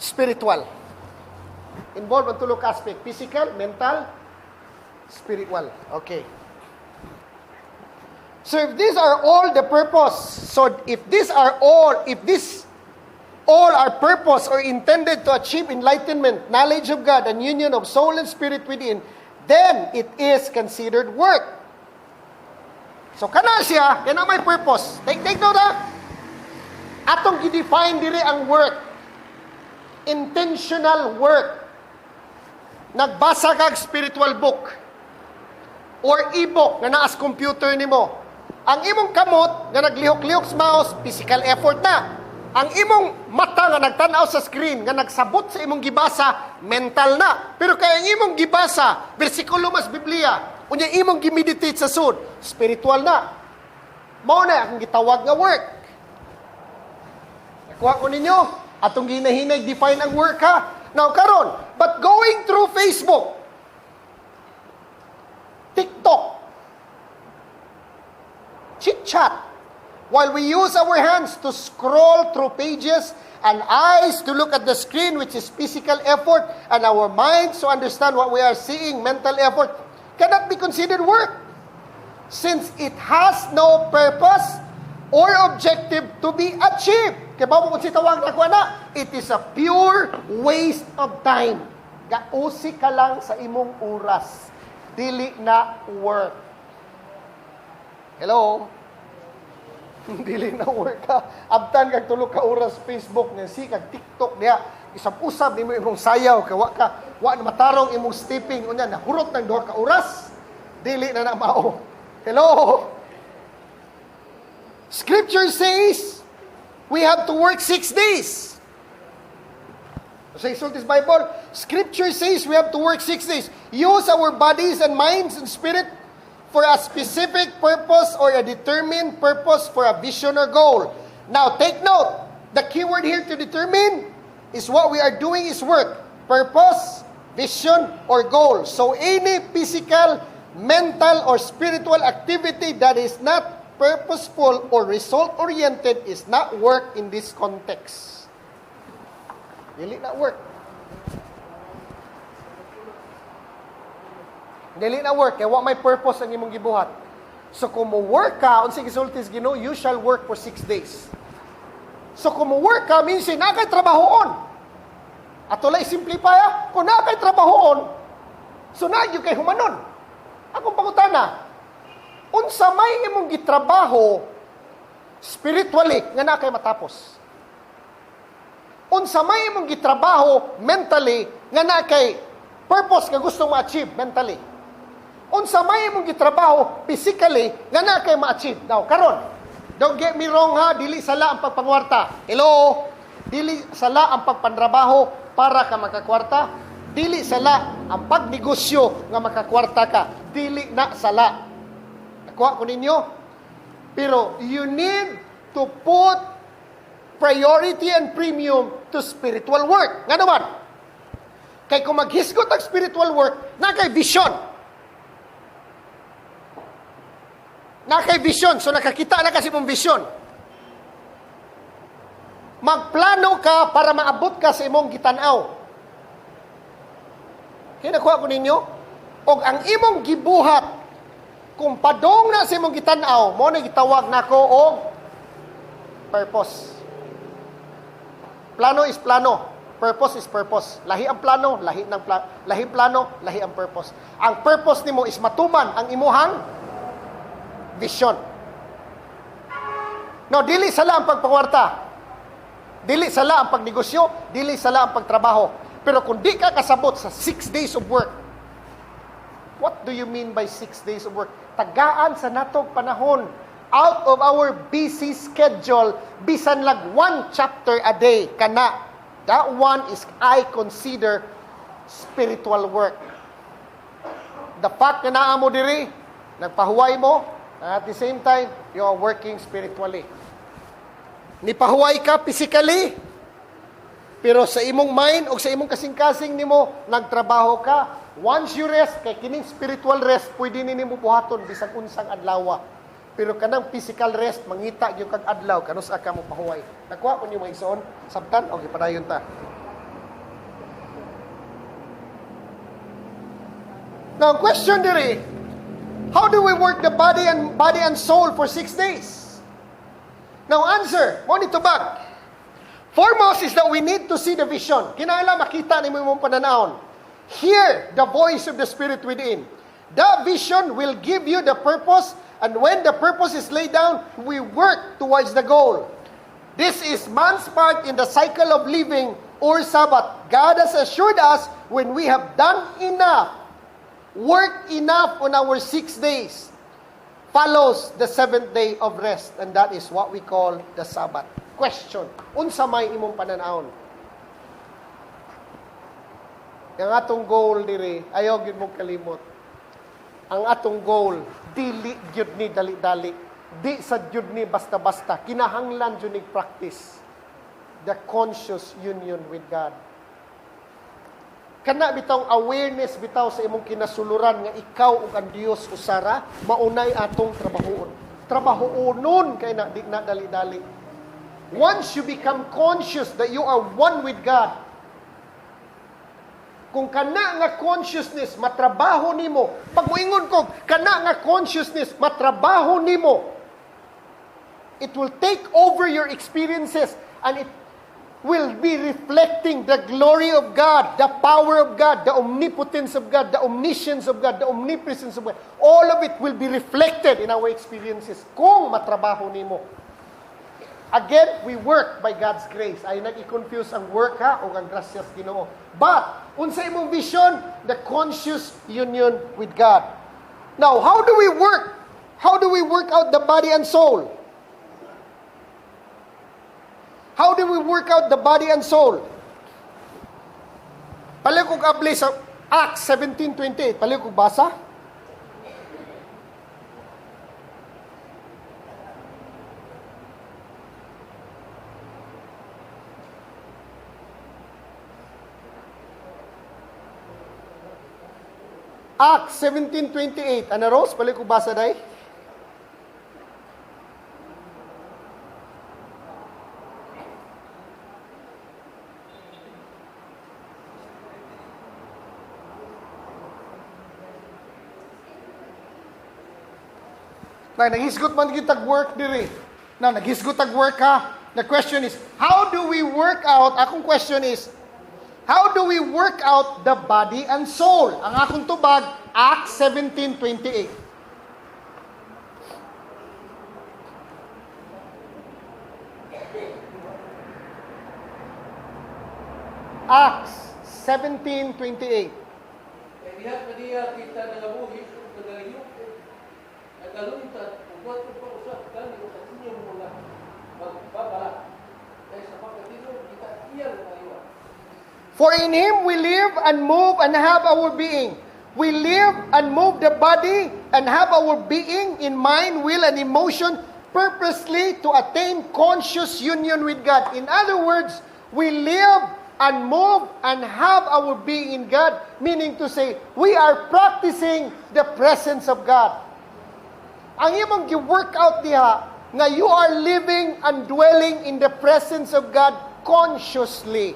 S1: spiritual. Involved ang tulog aspect, physical, mental, spiritual. Okay. So if these are all the purpose, so if this all are purpose or intended to achieve enlightenment, knowledge of God, and union of soul and spirit within, then it is considered work. So kana siya, kana may purpose. Take note ha. Atong i-define diri ang work. Intentional work. Nagbasa kag spiritual book or e-book nga naa sa computer nimo. Ang imong kamot nga naglihok-lihok sa mouse, physical effort na. Ang imong mata nga nagtanaw sa screen, nga nagsabot sa imong gibasa, mental na. Pero kaya ang imong gibasa, bersikulo mas Biblia, unya imong gimeditate sa sud, spiritual na. Mao na akong gitawag nga work. Nakuha ko ninyo, atong ginahinay define ang work ha. Now karon, but going through Facebook, TikTok, chit-chat, while we use our hands to scroll through pages and eyes to look at the screen, which is physical effort, and our minds to understand what we are seeing, mental effort, cannot be considered work, since it has no purpose or objective to be achieved. Kaya ba mo kung sitawag na ko na, it is a pure waste of time. Gausi ka lang sa imong oras. Dili na work. Hello? Dili na work ka. Abtan kag tulo ka oras Facebook, si kag TikTok diha. Isap-usap nimo imong sayaw kay wa na matarong imong stepping unya nahurot ng duha ka oras. Dili na mao. Hello. Scripture says we have to work 6 days. Sa Isultis Bible, Scripture says we have to work 6 days. Use our bodies and minds and spirit for a specific purpose or a determined purpose for a vision or goal. Now, take note, the key word here to determine is what we are doing is work. Purpose, vision, or goal. So, any physical, mental, or spiritual activity that is not purposeful or result-oriented is not work in this context. Dili na work. Dili na work, kaya wa may purpose ang imong gibuhat. So kung mo work ka, unsay gisultis Ginoo, you shall work for 6 days. So kung mo work ka, means na kay trabahoon. Ato lay simplify kung na kay trabahoon, so na gyud kay humanon. Akong pangutana, unsa may imong gitrabaho spiritually nga na kay matapos? Unsa may imong gitrabaho mentally nga na kay purpose nga gusto mo achieve mentally? Unsa may imong gitrabaho physically nga na kay ma-achieve? Now, karon, don't get me wrong ha, dili sala ang pagpangwarta. Hello? Dili sala ang pagpantrabaho para ka makakwarta. Dili sala ang pagnegosyo nga makakwarta ka. Dili na sala. Nakuha ko ninyo? Pero you need to put priority and premium to spiritual work. Nga naman? Kay kung maghisgot ang spiritual work, na kay vision. Na kay vision. So nakakita na kasi mong vision. Magplano ka para maabot ka sa imong gitanaw. Kaya nakuha ko ninyo? O ang imong gibuhat, kung padong na sa imong gitanaw, mo na gitawag na ko o purpose. Plano is plano. Purpose is purpose. Lahi ang plano, lahi plano, lahi ang purpose. Ang purpose nimo is matuman ang imuhang vision. No, dili sala ang pagpangwarta. Dili sala ang pagnegosyo, dili sala ang pagtrabaho. Pero kung di ka kasabot sa 6 days of work, what do you mean by 6 days of work? Tagaan sa natog panahon, out of our busy schedule, bisan lag 1 chapter a day, kana. That one is, I consider, spiritual work. The fact na naa mo diri, nagpahuway mo, at the same time, you are working spiritually. Nipahuway ka physically, pero sa imong mind o sa imong kasing-kasing nimo, nagtrabaho ka. Once you rest, kay kining spiritual rest, pwede nimo buhaton bisag unsang adlaw. Pero kanang physical rest, mangita yung kag adlaw, kanus ka mo pahuway. Nakuha ko niyo mga igsoon, sabtan, okay, padayon ta. Now, question diri, how do we work the body and soul for 6 days? Now, answer, mo nito bag. Foremost is that we need to see the vision. Kinahanglan makita ni mo imong pananaon. Hear the voice of the Spirit within. That vision will give you the purpose, and when the purpose is laid down, we work towards the goal. This is man's part in the cycle of living or Sabbath. God has assured us when we have done enough, worked enough on our 6 days, follows the 7th day of rest, and that is what we call the Sabbath. Question, unsa may imong pananaon? Ang atong goal diri, ayaw gyud mong kalimot. Ang atong goal, dili gyud ni dali-dali. Di sa gyud ni basta-basta. Kinahanglan gyud ni practice the conscious union with God. Kana bitong awareness bitaw sa imong kinasuluran nga ikaw ug ang Dios usara, maunay atong trabahoon. Trabahoon kay na di na dali-dali. Once you become conscious that you are one with God, kung kana nga consciousness matrabaho nimo, pag moingon ko kana nga consciousness matrabaho nimo, it will take over your experiences and it will be reflecting the glory of God, the power of God, the omnipotence of God, the omniscience of God, the omnipresence of God. All of it will be reflected in our experiences kung matrabaho nimo. Again, we work by God's grace. Ay nag-i-confuse ang work ha o ang gracias Ginoo. But unsa imong vision? The conscious union with God. Now, how do we work? How do we work out the body and soul? How do we work out the body and soul? Pali kong abli sa Acts 17:28. Pali kong basa. Acts 17:28. Ana Rose, pali kong basa day. Na naghisgot man kitag work diri. Na naghisgot tag work ha. The question is, how do we work out? Akong question is, how do we work out the body and soul? Ang akong tubag, Acts 17:28. Acts 17:28.
S4: Kaya diha pa diya kita nagabuhi kung nagayok nagaluntad kung wato pa usap kani o sa inyo mga magbabala kaya sa pagkatino kita iyang kaywa.
S1: For in Him we live and move and have our being. We live and move the body and have our being in mind, will, and emotion purposely to attain conscious union with God. In other words, we live and move and have our being in God, meaning to say, we are practicing the presence of God. Ang imong gi-work out diha, nga you are living and dwelling in the presence of God consciously.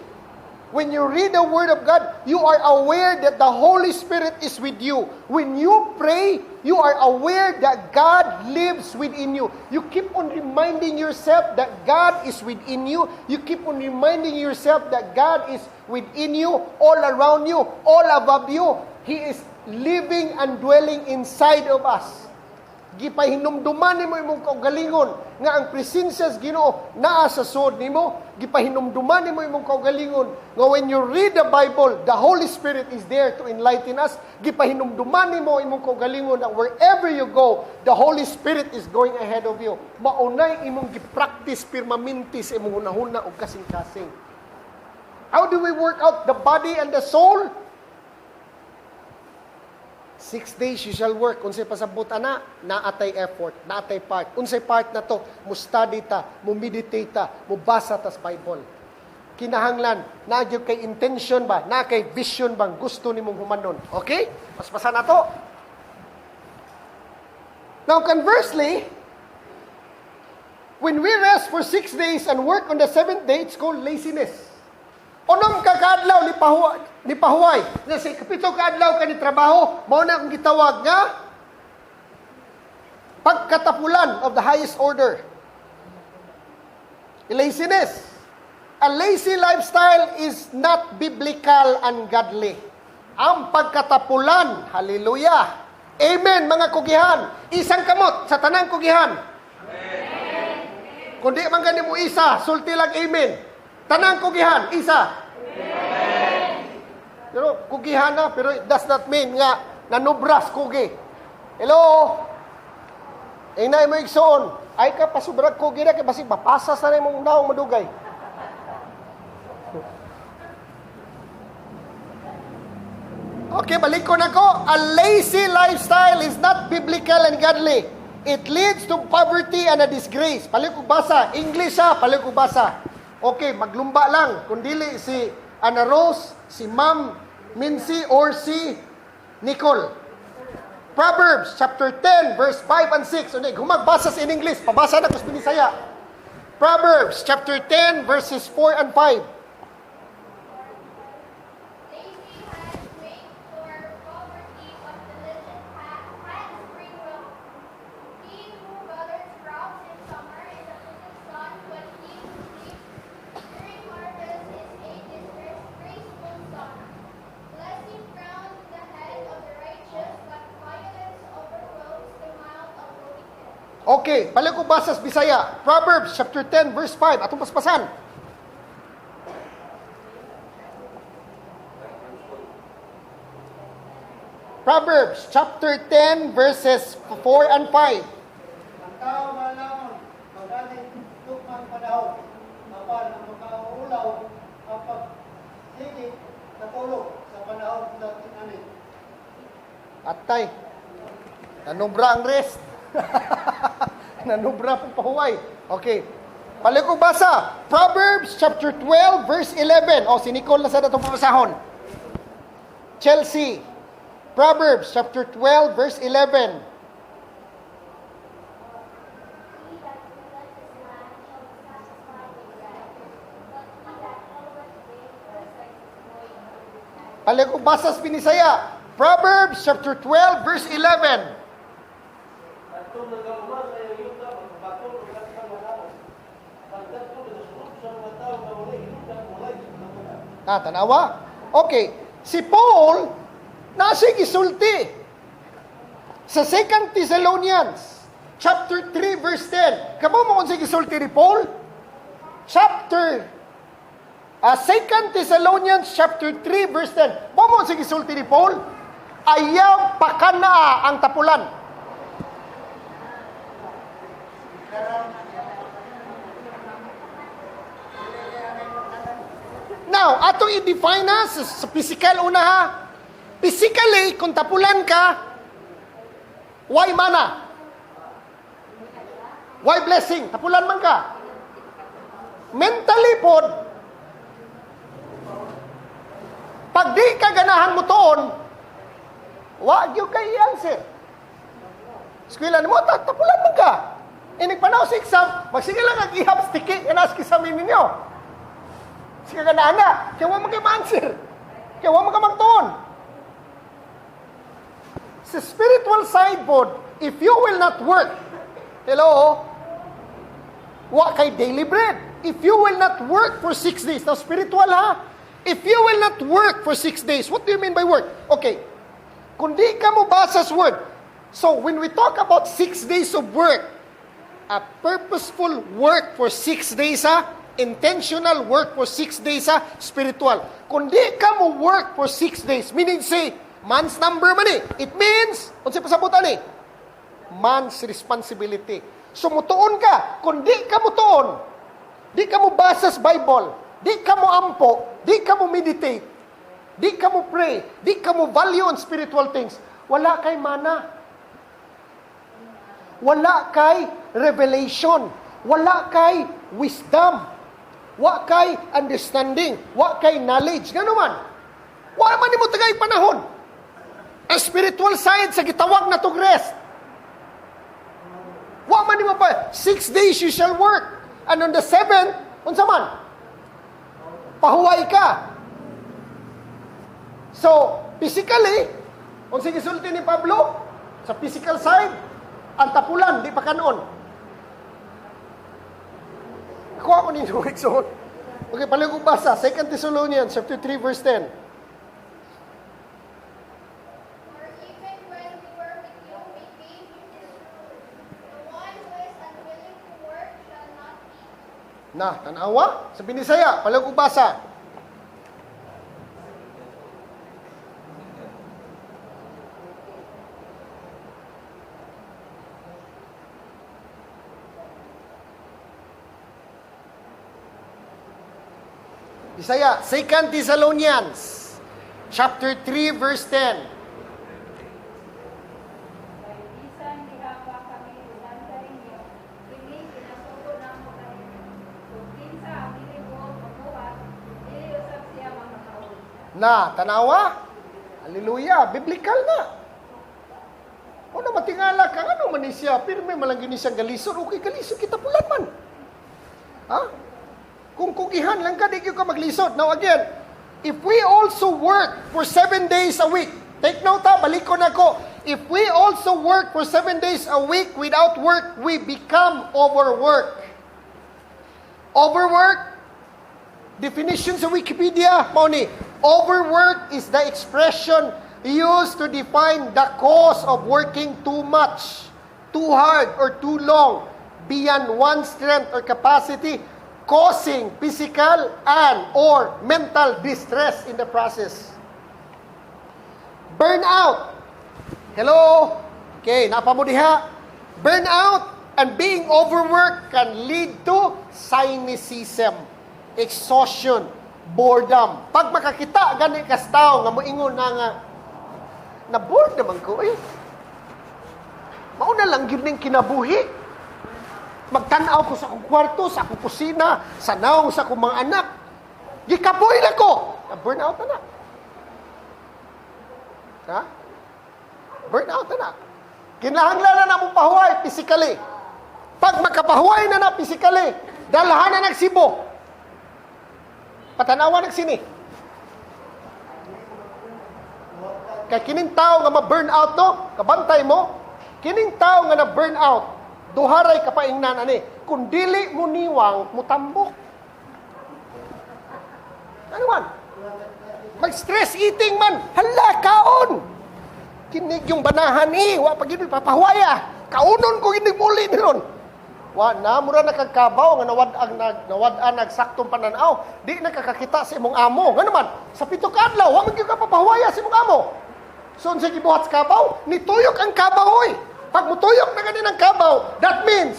S1: When you read the Word of God, you are aware that the Holy Spirit is with you. When you pray, you are aware that God lives within you. You keep on reminding yourself that God is within you. You keep on reminding yourself that God is within you, all around you, all above you. He is living and dwelling inside of us. Gipahinumduman nimo imong kaugalingon nga ang presensya sa Ginoo naa sa sud nimo. Gipahinumduman nimo imong kaugalingon nga when you read the Bible, the Holy Spirit is there to enlighten us. Gipahinumduman nimo imong kaugalingon that wherever you go, the Holy Spirit is going ahead of you. Maunay imong gipractice permanente sa imong hunahuna ug kasing-kasing. How do we work out the body and the soul? 6 days you shall work. Unsay pasabot ana, naatay effort, naatay part. Unsay part na to? Mo study ta, mo meditate ta, mo basa ta sa Bible. Kinahanglan, nagyo kay intention ba, na kay vision bang gusto nimong humanon. Okay? Paspasa na to. Now conversely, when we rest for 6 days and work on the 7th day, it's called laziness. Unom ka kaadlaw ni pahuway. Kasi kapito kaadlaw ka ni trabaho, mao na akong gitawag nga pagkatapulan of the highest order. Laziness. A lazy lifestyle is not biblical and godly. Ang pagkatapulan, hallelujah. Amen, mga kugihan. Isang kamot sa tanang kugihan. Amen. Kundi man gani mo isa, sulti lang amen. Tanang kugihan, isa. Amen. Pero kugihan na, pero it does not mean nga nanubras kugi. Hello? Inay mo igsoon. Ay ka pasubrag kugi na, kaya basi mapasa sa na mong naong madugay. Okay, balik ko na ko. A lazy lifestyle is not biblical and godly. It leads to poverty and a disgrace. Balik ko basa. English ha, balik ko basa. Okay, maglumba lang. Kung dili si Ana Rose, si Ma'am Mincy, or si Nicole. Proverbs chapter 10, verse 5 and 6. Kung magbasa in English, pabasa na ko sa Binisaya. Proverbs chapter 10, verses 4 and 5. Okay, balik ko basa sa Bisaya. Proverbs chapter 10 verse 5. Atong paspasan. Proverbs chapter 10 verses 4 and 5.
S5: Ang tao malamon, magaling tukmang panahon, apan ang makaulaw ang pagsigit na tulog sa panahon sa tinanin.
S1: Atay. Nanubra ang rest. Nanubra pong pahuway. Okay. Balik ko basa. Proverbs chapter 12 verse 11. O, si Nicole na sa datong papasahon. Chelsea. Proverbs chapter 12 verse 11. Balik ko basa sa Binisaya. Proverbs chapter 12 verse 11.
S4: Atong nagaluman ay ayuda magbaton og sa manawon. Pagkat ko nasusunod sa mga tao na wala ayuda, wala ayuda.
S1: Tanawa? Okay. Si Paul, nasa gisulti. Sa 2 Thessalonians, chapter 3, verse 10. Kamo mo kung sa gisulti ni Paul? 2 Thessalonians, chapter 3, verse 10. Mo mo sa gisulti ni Paul? Ayaw pakanaa ang tapulan. Now, ato i-define na sa physical una ha. Physically, kung tapulan ka, why mana? Why blessing? Tapulan man ka. Mentally pod, pag di ka ganahan mo toon, wag yung kay answer. Eskwela mo, tapulan man ka. Inigpanaw sa exam, magsige langag-ihap sticky, inaski sa ninyo. Sige ka na, anak. Kaya huwag mag-answer. Kaya huwag mag-amagtoon. Sa spiritual side po, if you will not work, hello, wa kay daily bread. If you will not work for 6 days, now spiritual ha, if you will not work for 6 days, what do you mean by work? Okay, kung di ka mo basa sa word, so when we talk about 6 days of work, a purposeful work for 6 days ha, intentional work for 6 days ha, spiritual. Kung di ka mo work for 6 days, meaning say, man's number man eh. It means, kung siya pasabutan eh, man's responsibility. So mutuon ka. Kung di ka mutuon, di ka mo basa sa Bible, di ka mo ampo, di ka mo meditate, di ka mo pray, di ka mo value on spiritual things, wala kay mana. Wala kay revelation. Wala kay wisdom. Wala kay understanding. Wala kay knowledge. Gano man. Wala man mo tagay panahon. Ang spiritual side sa gitawag na tog rest. Wala man mo pa. 6 days you shall work. And on the 7th, unsa man? pahuway ka. So, physically, kung sige sulti ni Pablo, sa physical side, ang tapulan, di pa kanon. Kuha ko ninyo, Exxon. Okay, paligong basa, 2 Thessalonians chapter 3, verse 10.
S2: For even when we were with you, we gave you this rule. The one who is unwilling to work shall not eat.
S1: Na, tanawa? Sa Binisaya, paligong basa. Bisaya, 2 Thessalonians chapter 3, verse 10.
S3: Kay bisan diha pa kami ulan ka ninyo, kini pinasuko namo kanimo. Kung kinsa ang dili mo mabuhat, dili usab siya makakaon.
S1: Na, tanawa? Hallelujah, biblical na. O na matingala ka, ano man ni siya, pirme malangin ni siyang galisod, okay galisod, kita pulan man. Ha? Kung kugihan lang ka, di ka maglisod. Now again, if we also work for 7 days a week, take note ha, balik ko na ko. If we also work for 7 days a week without work, we become overworked. Overwork, definition sa Wikipedia, Moni, overwork is the expression used to define the cause of working too much, too hard, or too long, beyond one's strength or capacity, causing physical and or mental distress in the process. Burnout. Hello? Okay, napamo diha. Burnout and being overworked can lead to cynicism, exhaustion, boredom. Pag makakita gani kas tao nga moingon na bored naman ko, mauna lang yun ng kinabuhi. Magtanaw ko sa akong kwarto, sa akong kusina, sa naong sa akong mga anak. Gikapoy na ko. Burnout na na. Ha? Burnout na na. Kinahanglan na mong pahuway physically. Pag makapahuway na na physically, dalhan na nagsibo. Patanawa nagsini. Kaya kining tao nga ma-burnout no, kabantay mo, kining tao nga na-burnout, duharay ka pa ingnan ani. Kung dili mo niwang, mutambok. Ano man? Mag-stress eating man. Hala, kaon! Kinig yung banahan wa pag yun papahuaya. Kaunon ko kinig muli niron. Wa na, mura nakagkabaw, nga nawad-an nagsaktong pananaw. Di nakakakita sa imong amo. Nga naman, sa pito ka adlaw, wa man ka papahuaya sa imong amo. So, sa gibuhat sa kabaw, nituyok ang kabaw, hoy. Pag mutuyok na ganin ang kabaw, that means,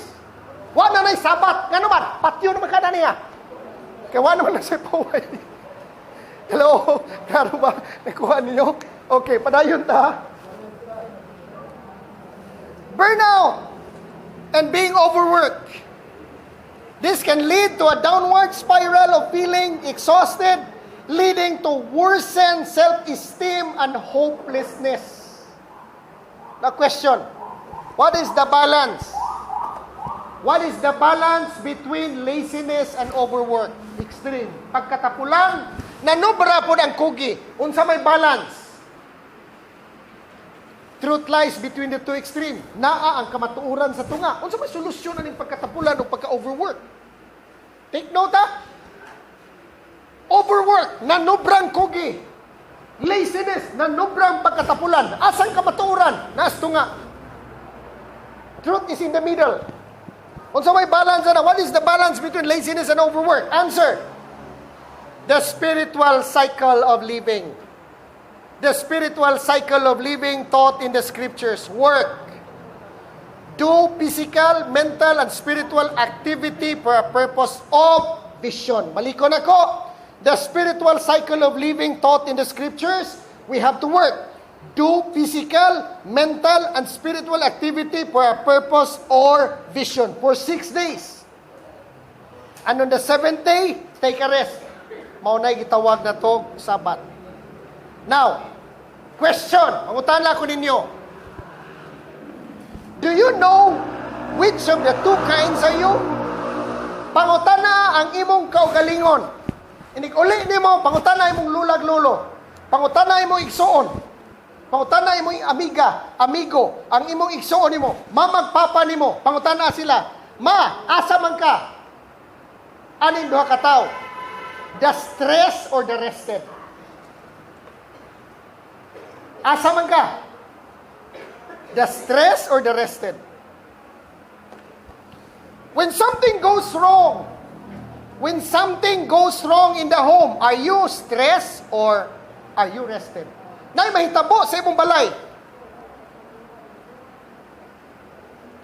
S1: wa na na'y sabat. Nga naman, patyo naman ka na niya. Kaya wa naman na siya paway. Hello? Klaro ba? Nakuha niyo? Okay, padayon ta. Burnout and being overworked. This can lead to a downward spiral of feeling exhausted, leading to worsened self-esteem and hopelessness. The question, what is the balance? What is the balance between laziness and overwork? Extreme. Pagkatapulan, nanubra po ang kugi. Unsa may balance? Truth lies between the two extreme. Naa ang kamatuuran sa tunga. Unsa may solusyon aning pagkatapulan o pagka-overwork? Take note ha? Overwork, nanubrang kugi. Laziness, nanubrang pagkatapulan. Asang kamatuuran? Naas tunga. Truth is in the middle. Unsa may balance na? What is the balance between laziness and overwork? Answer. The spiritual cycle of living. The spiritual cycle of living taught in the scriptures. Work. Do physical, mental, and spiritual activity for a purpose of vision. Balikon ako. The spiritual cycle of living taught in the scriptures, we have to work. Do physical, mental, and spiritual activity for a purpose or vision for 6 days. And on the 7th day, take a rest. Maunay gitawag na to Sabat. Now, question. Pangutan lang ko ninyo. Do you know which of the two kinds are you? Pangutan na ang imong kaugalingon. Inig uli nimo pangutana imong lulag lulo. Pangutana imong igsuon. Pangutana imong amiga, amigo, ang imong igsuon nimo, mamagpapa nimo, pangutana sila, ma, asa man ka? Aning duha ka tawo? The stressed or the rested? Asa man ka? The stressed or the rested? When something goes wrong in the home, are you stressed or are you rested? Nay mahitabo sa imong balay.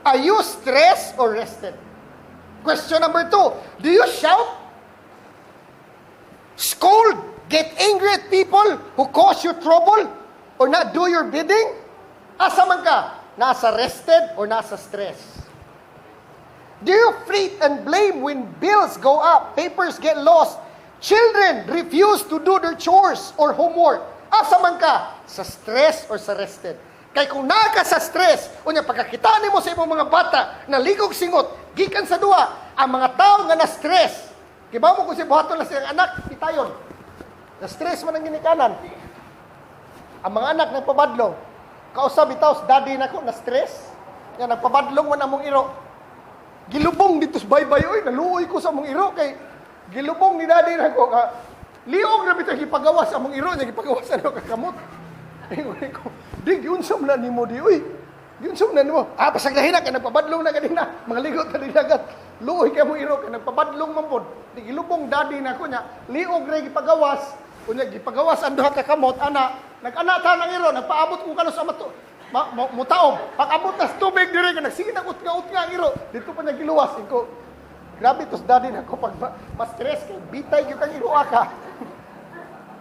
S1: Are you stressed or rested? Question number 2. Do you shout? Scold? Get angry at people who cause you trouble? Or not do your bidding? Asa man ka? Nasa rested or nasa stress? Do you fret and blame when bills go up, papers get lost, children refuse to do their chores or homework? Asa man ka? Sa stress or sa rested? Kay kung naka sa stress, unya pagkakita nimo sa imong mga bata na ligog singot, gikan sa duwa, ang mga tao nga na stress. Kibaw mo kung si buhaton na siyang anak, pitayon. Na stress man ang ginikanan. Ang mga anak nagpabadlong. Kausap bitaw sa daddy nako na stress. Nga nagpabadlong man among iro. Gilubong dito sa baybay, oy, naluoy ko sa among iro kay gilubong ni daddy nako ka. Liog na bitaw gipagawas among iro, niya gipagawas ano kakamot. Ingon ko, di giunsam na nimo di, oy. Giunsam na nimo. Pasaglahin na kay nagpabadlong na kanina. Mga ligot na dagat. Luoy kay among iro kay nagpabadlong man pod. Di gilubong daddy nako nya. Liog ra gipagawas. Unya gipagawas ang duha ka kamot ana. Nag-ana ta nang iro, nagpaabot ko kanos sa mato. Mutaom. Pag-abot na sa tubig dire ka nagsige na ut nga ang iro. Dito pa niya giluwas ko. Grabe tos daddy nako pag ma-stress kay bitay gyud kang iro ka.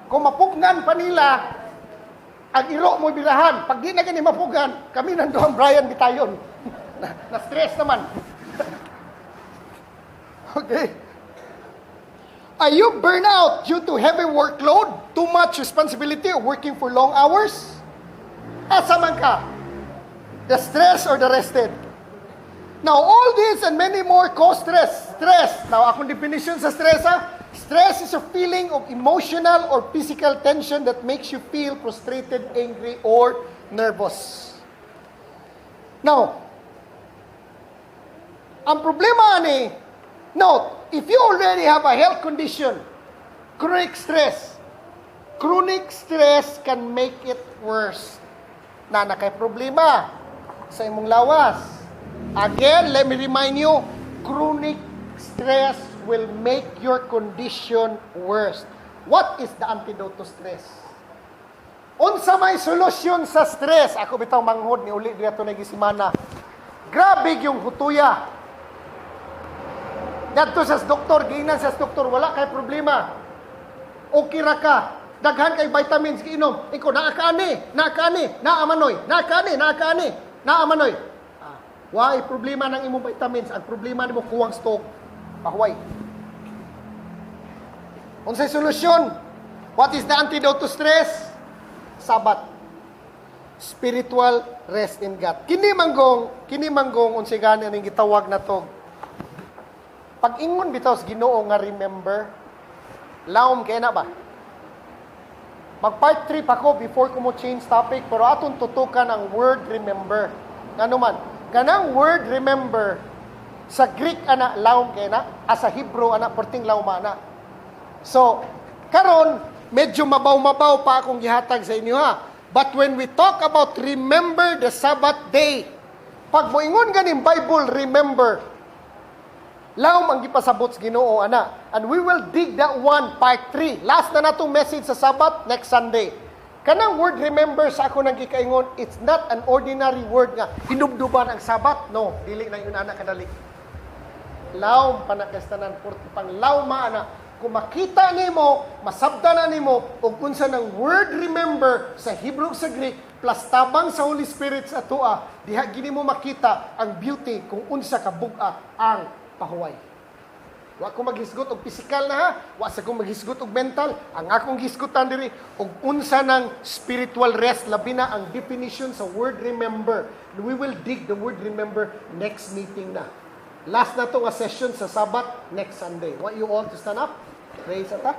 S1: Kung mapugnan pa nila ang iro mo bilahan. Pag di na gani mapugan, kami nandoon Brian bitayon. Na-stress naman. Okay. Are you burned out due to heavy workload, too much responsibility, or working for long hours? Asa man ka? The stress or the rested? Now, all these and many more cause stress. Stress. Now, akong definition sa stress, ha? Stress is a feeling of emotional or physical tension that makes you feel frustrated, angry, or nervous. Now, ang problema ni, note, if you already have a health condition, chronic stress can make it worse. Na nakay problema sa imong lawas. Again, let me remind you, chronic stress will make your condition worse. What is the antidote to stress? Unsa may solusyon sa stress? Ako bitaw manghod ni uli dito na gisimana. Grabe yung hutuya. Dito sa doktor, giinan sa doktor, wala kay problema. Okay ra ka. Daghan kay vitamins giinom. Iko naakaani, naamanoy. Why problema ng imong vitamins? Ang problema nimo kuwang stock. Pahuway. Unsay solusyon? What is the antidote to stress? Sabat. Spiritual rest in God. Kini manggong unsay gani ning gitawag na to. Pag ingon bitaw sa Ginoo nga remember, laom kay na ba? Mag part 3 pa ko before ko mo change topic, pero aton tutukan ang word remember. Ngano man? Kanang word remember sa Greek ana laom kay na, sa Hebrew ana perting lauma na. So, karon medyo mabaw-mabaw pa akong gihatag sa inyo ha. But when we talk about remember the Sabbath day, pag moingon ganing Bible remember, laom ang gipasabot sa Ginoo ana. And we will dig that one part 3. Last na natong message sa Sabbath next Sunday. Kanang word remember sa ako nang gikaingon, it's not an ordinary word nga hinubduban ang Sabbath. No, dili na yun ana kadali. Laom panakastanan pang lauma ana. Kung makita nimo, masabtan na nimo og unsa ng word remember sa Hebrew sa Greek plus tabang sa Holy Spirit sa atua, diha gini mo makita ang beauty kung unsa ka bug-a ang pahuway. Wa ko maghisgot og physical na ha, wa sa ko maghisgot og mental. Ang akong gisgutan diri og unsa ng spiritual rest, labi na ang definition sa word remember. We will dig the word remember next meeting na. Last na to nga session sa Sabbath next Sunday. Want you all to stand up? Praise ata.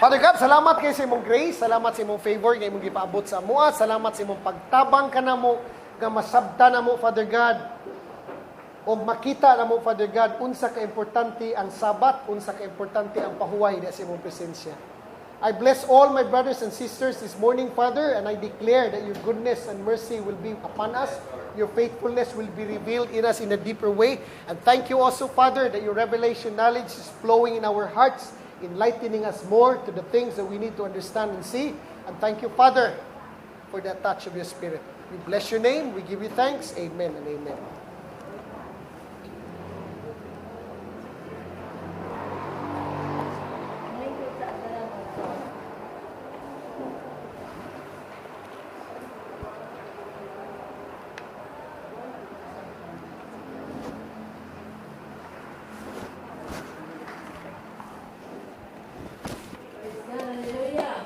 S1: Father God, salamat kay sa imong grace, salamat sa imong favor nga imong gipaabot sa amoa, salamat sa imong pagtabang kanamo nga masabta namo Father God. O makita namo Father God unsa ka importante ang Sabat, unsa ka importante ang pahuway sa imong presensya. I bless all my brothers and sisters this morning, Father, and I declare that your goodness and mercy will be upon us. Your faithfulness will be revealed in us in a deeper way. And thank you also, Father, that your revelation knowledge is flowing in our hearts, enlightening us more to the things that we need to understand and see. And thank you, Father, for that touch of your Spirit. We bless your name. We give you thanks. Amen and amen.
S3: Hallelujah.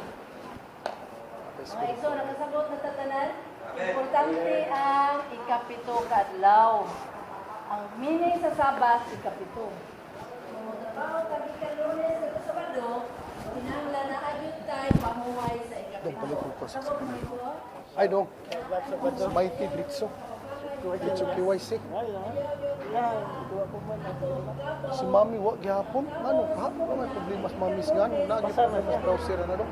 S3: Mga igso, nakasabot na tatanan. Importante ang ikapito kadlaw. Ang meaning sa Sabat, ikapito. Kung trabaho kami ka Lunes at Sabado, kinahanglan na ayun tayo pamuhay sa ikapito. Sabot mo ito?
S1: I don't. Mighty Britso. Britso KYC. Si Mami, wag gihapon. Ano, kahapon ka may problema sa Mami siya. Nagi pa may mas browser na doon.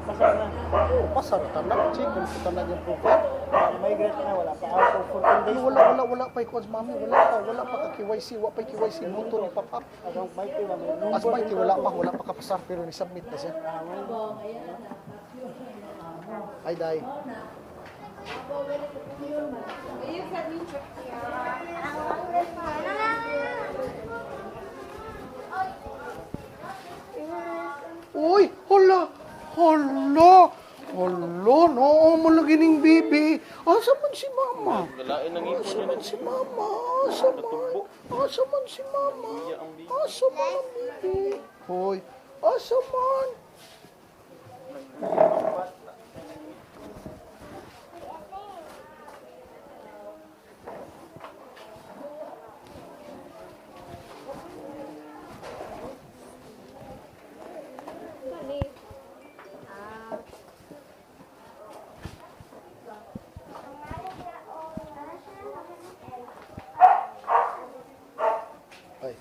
S1: Oo, pasar tanak. Chikon ko tanak yung profile.
S5: Migrate na, wala pa ako for 10 days.
S1: Wala pa ikuan sa Mami. Wala pa ka KYC. Wala pa KYC. Motor ni pop up.
S5: Adong mighty na may
S1: As mighty, wala pa kapasar. Pero ni-submit na siya. Ay, day. Uy, hala, no, malagi ning bibi. Asa man si Mama? Asa man si Mama? Asa man si Mama? Asa man ang bibi? Hoy, asa man? Ay.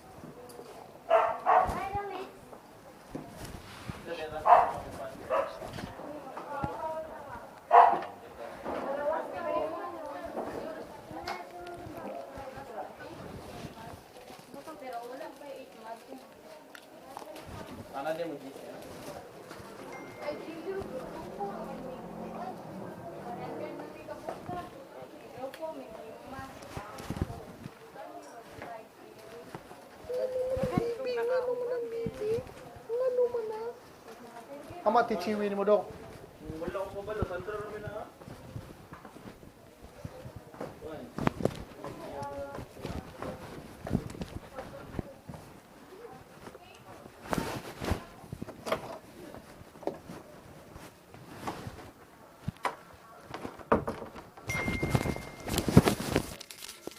S1: Ama, tichiwin mo daw.
S4: Wala ko ba, Sandra?